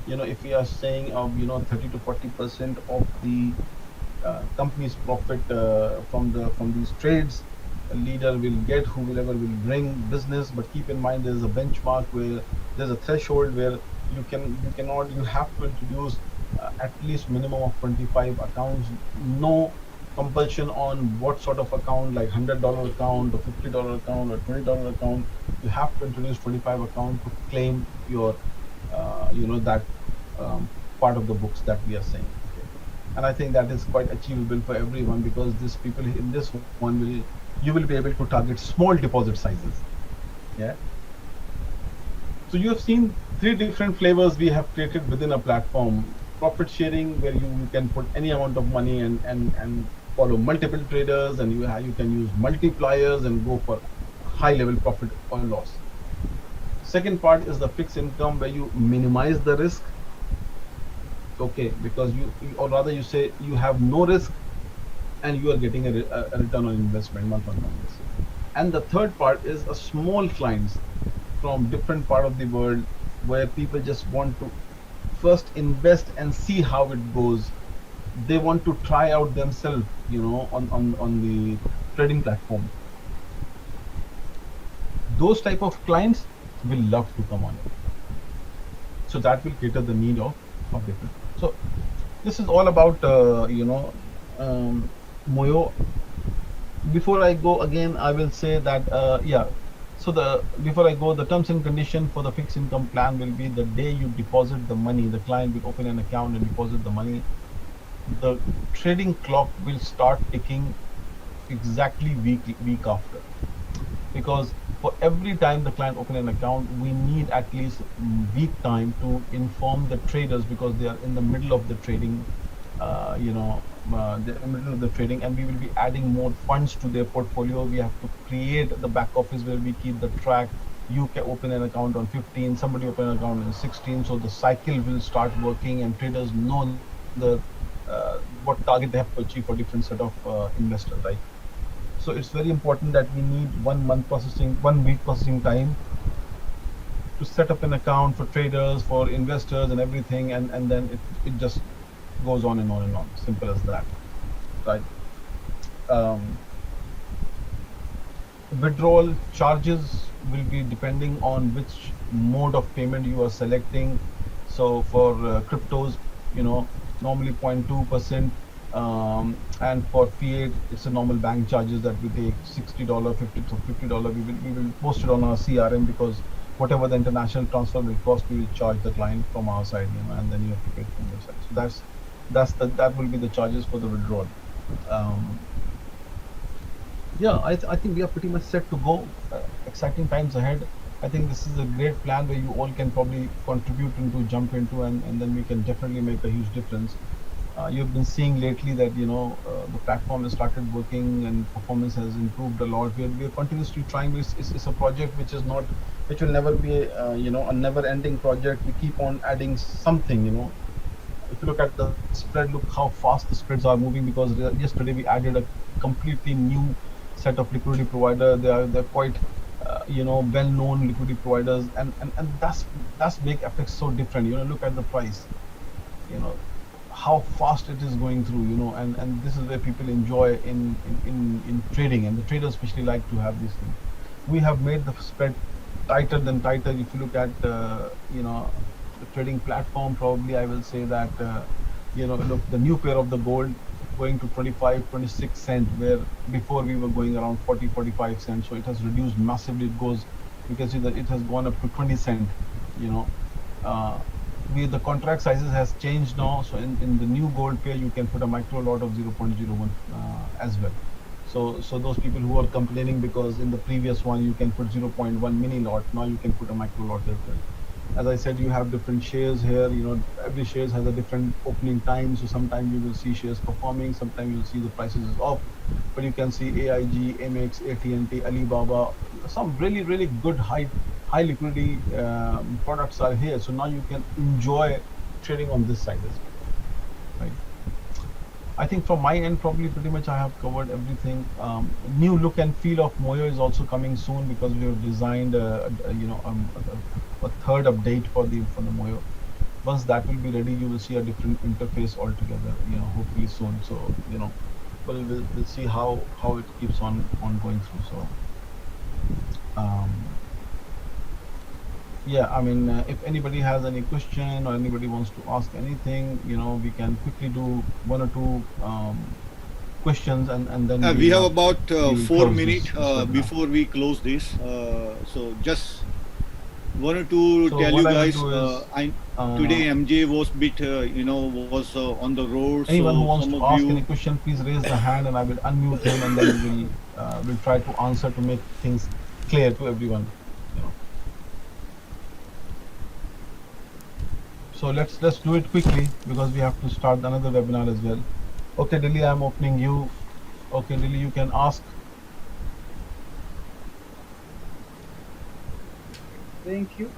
if we are saying of 30 to 40% of the company's profit from these trades, a leader will get, whoever will bring business. But keep in mind, there's a benchmark where there's a threshold where you have to introduce at least minimum of 25 accounts. No compulsion on what sort of account, like $100 account or $50 account or $20 account. You have to introduce 25 account to claim your that um, part of the books that we are saying. Okay. And I think that is quite achievable for everyone, because these people in this one you will be able to target small deposit sizes. Yeah. So you have seen three different flavors we have created within a platform. Profit sharing, where you can put any amount of money and follow multiple traders, and you can use multipliers and go for high level profit or loss. Second part is the fixed income, where you minimize the risk. Okay, because or rather you say you have no risk and you are getting a return on investment month on month basis. And the third part is a small clients from different part of the world, where people just want to first invest and see how it goes. They want to try out themselves, on the trading platform. Those type of clients will love to come on it. So that will cater the need of different. So this is all about Moyo. Before I go again, I will say that yeah. So the before I go, the terms and condition for the fixed income plan will be: the day you deposit the money, the client will open an account and deposit the money. The trading clock will start ticking exactly week after, because for every time the client open an account, we need at least week time to inform the traders, because they are in the middle of the trading, the middle of the trading, and we will be adding more funds to their portfolio. We have to create the back office where we keep the track. You can open an account on 15, somebody open an account on 16, so the cycle will start working, and traders know what target they have to achieve for different set of investors, right? So it's very important that we need 1 month processing, 1 week processing time to set up an account for traders, for investors, and everything, and then it just goes on and on and on. Simple as that, right? Um, Withdrawal charges will be depending on which mode of payment you are selecting. So for cryptos, normally 0.2%, and for fiat, it's a normal bank charges that we take $60, $50. We will post it on our CRM, because whatever the international transfer will cost, we will charge the client from our side, and then you have to pay it from your side. So that will be the charges for the withdrawal. Um, yeah, I think we are pretty much set to go. Exciting times ahead. I think this is a great plan where you all can probably contribute into, jump into, and then we can definitely make a huge difference. You've been seeing lately that the platform has started working and performance has improved a lot. We are continuously trying. It's a project which will never be a never-ending project. We keep on adding something. If you look at the spread, look how fast the spreads are moving, because yesterday we added a completely new set of liquidity provider. They're quite well-known liquidity providers, and that's make FX so different. Look at the price. You know how fast it is going through. And this is where people enjoy in trading, and the traders especially like to have these things. We have made the spread tighter than tighter. If you look at the trading platform, probably I will say that look, the new pair of the gold going to 25, 26 cent, where before we were going around 40, 45 cents. So it has reduced massively. You can see that it has gone up to 20 cent. You know, uh, the contract sizes has changed now. So in the new gold pair, you can put a micro lot of 0.01 as well. So those people who are complaining because in the previous one you can put zero point 0.1 mini lot, now you can put a micro lot as well. As I said, you have different shares here. Every shares has a different opening time. So sometimes you will see shares performing, sometimes you'll see the prices is off. but you can see AIG, Amex, AT&T, Alibaba, some really really good high liquidity products are here. So now you can enjoy trading on this side as well, right? I think from my end, probably pretty much I have covered everything. New look and feel of Moyo is also coming soon because we have designed a third update for the Moyo. Once that will be ready, you will see a different interface altogether. Hopefully soon. So we'll see how it keeps on going through. So um, yeah, I mean, if anybody has any question or anybody wants to ask anything, we can quickly do one or two questions, and then We have we'll about we will four close minutes this webinar. before we close this. So just wanted to So tell what you I will guys, do is, I uh, today MJ was bit, was on the road. anyone who So wants some to of ask any you, question, please raise the hand, and I will unmute him, and then we'll try to answer to make things clear to everyone. You know. So let's do it quickly because we have to start another webinar as well. Okay, Dilly, I'm opening you. Okay, Dilly, you can ask. Thank you.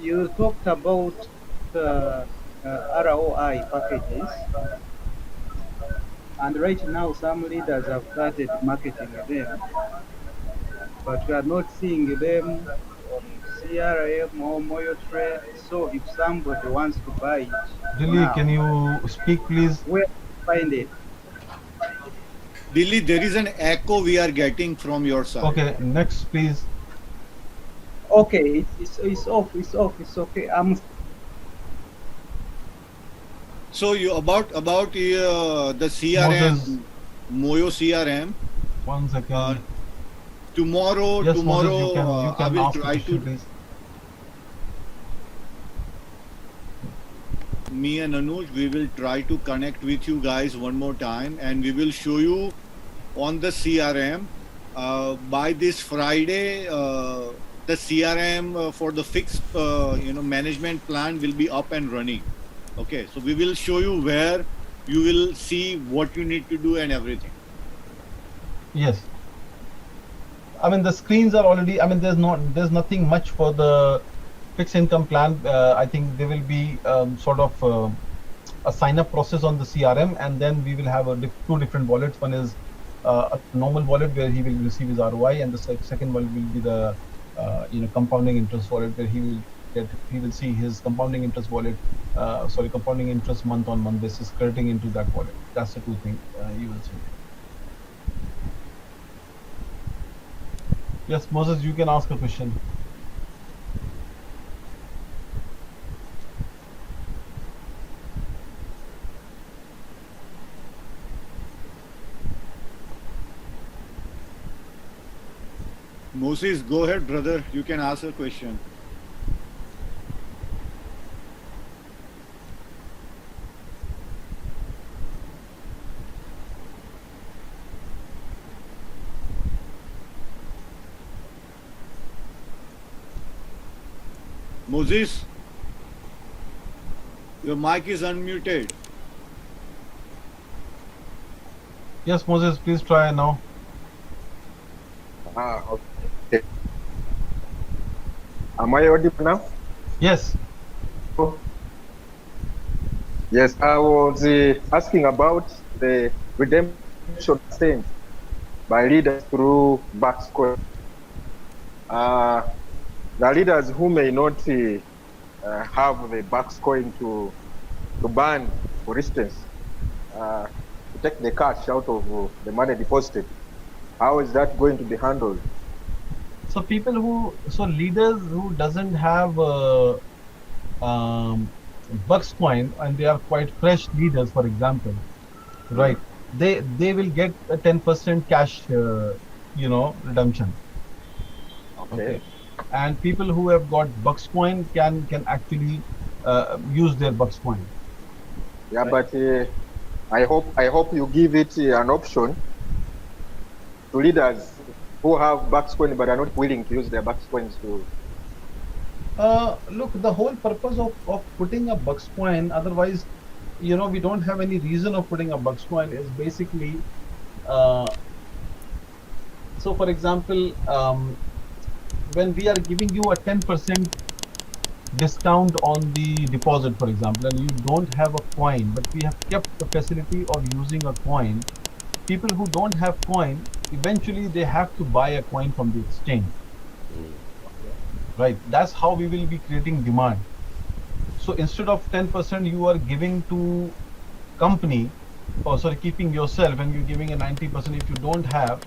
You talked about ROI packages, and right now some leaders have started marketing them, but we are not seeing them on CRM or Moyotrade. So if somebody wants to buy it Dilly, now, can you speak, please? where to find it? Dilly, there is an echo we are getting from your side. Okay, next, please. Okay, it's off, it's okay. So you about the Moses, CRM, Moyo CRM. 1 second. Tomorrow, Yes, Moses, you tomorrow, can you I can will ask a try question, to. please. Me and Anuj, we will try to connect with you guys one more time, and we will show you on the CRM by this Friday. The CRM for the fixed, management plan will be up and running. Okay, so we will show you where you will see what you need to do and everything. Yes. I mean, the screens are already. I mean, there's nothing much for the fixed income plan. I think there will be sort of a sign up process on the CRM, and then we will have two different wallets. One is a normal wallet where he will receive his ROI, and the second one will be the compounding interest wallet where he will see his compounding interest wallet. Sorry, compounding interest month on month basis crediting into that wallet. That's the two things you will see. Yes, Moses, you can ask a question. Moses, go ahead, brother. You can ask a question. Moses, your mic is unmuted. Yes, Moses, please try now. Okay. Am I audible now? Yes. Yes, I was asking about the redemption sent by leaders through backscoring. The leaders who may not have the backscoring to ban, for instance, to take the cash out of the money deposited. How is that going to be handled? So leaders who doesn't have Bucks coin and they are quite fresh leaders, for example, right? They will get a 10% cash, redemption. Okay. And people who have got Bucks coin can actually use their Bucks coin. Yeah, right. But I hope you give it an option to leaders who have Bucks coin but are not willing to use their Bucks coins to. Look, the whole purpose of putting a Bucks coin, otherwise, we don't have any reason of putting a bucks coin is basically, uh, so for example, when we are giving you a 10% discount on the deposit, for example, and you don't have a coin, but we have kept the facility of using a coin. People who don't have coin, eventually they have to buy a coin from the exchange, right? That's how we will be creating demand. So instead of 10% you are giving to company, or sorry, keeping yourself, and you're giving a 90% if you don't have,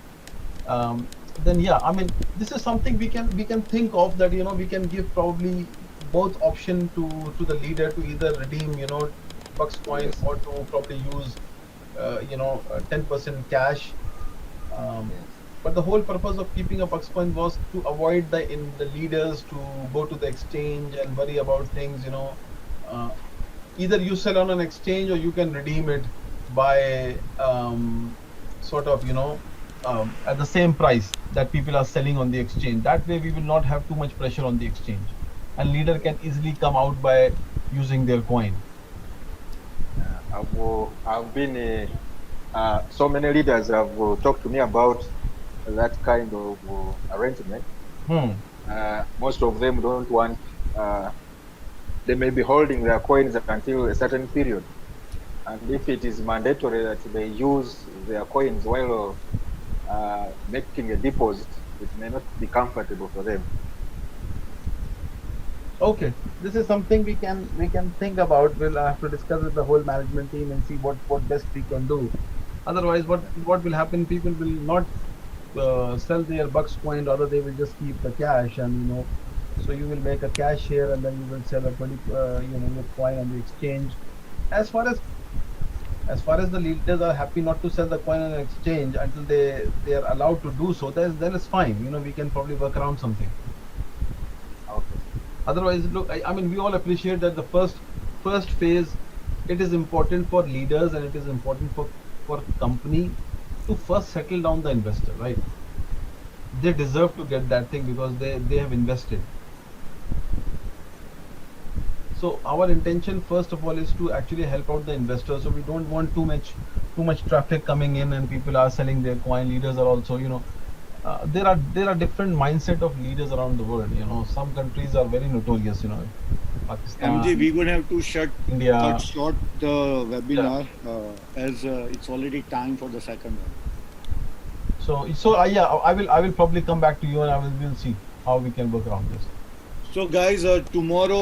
um, then yeah, I mean, this is something we can think of, that we can give probably both option to the leader to either redeem bucks coin, Yes. or to probably use 10% cash. um, Yes. but the whole purpose of keeping a bucks coin was to avoid the leaders to go to the exchange and worry about things. uh, Either you sell on an exchange, or you can redeem it by, sort of, at the same price that people are selling on the exchange. That way we will not have too much pressure on the exchange, and leader can easily come out by using their coin. I've been so many leaders have talked to me about that kind of arrangement. Hmm. Most of them don't want. They may be holding their coins until a certain period, and if it is mandatory that they use their coins while making a deposit, it may not be comfortable for them. Okay, this is something we can think about. We'll have to discuss with the whole management team and see what best we can do. Otherwise, what will happen? People will not sell their bucks coin, rather they will just keep the cash, and so you will make a cash here, and then you will sell a 20 your coin on the exchange. As far as the leaders are happy not to sell the coin on an exchange until they are allowed to do so, then it's fine. We can probably work around something. Okay. Otherwise, look, I mean, we all appreciate that the first phase, it is important for leaders, and it is important for company to first settle down the investor, right? They deserve to get that thing because they have invested. So our intention first of all is to actually help out the investors. So we don't want too much traffic coming in, and people are selling their coin. Leaders are also, there are different mindset of leaders around the world. Some countries are very notorious. MJ, Pakistan, we're going to have to cut India. short the Yeah. webinar as it's already time for the second one. So yeah, I will probably come back to you, and we'll see how we can work around this. So, guys, tomorrow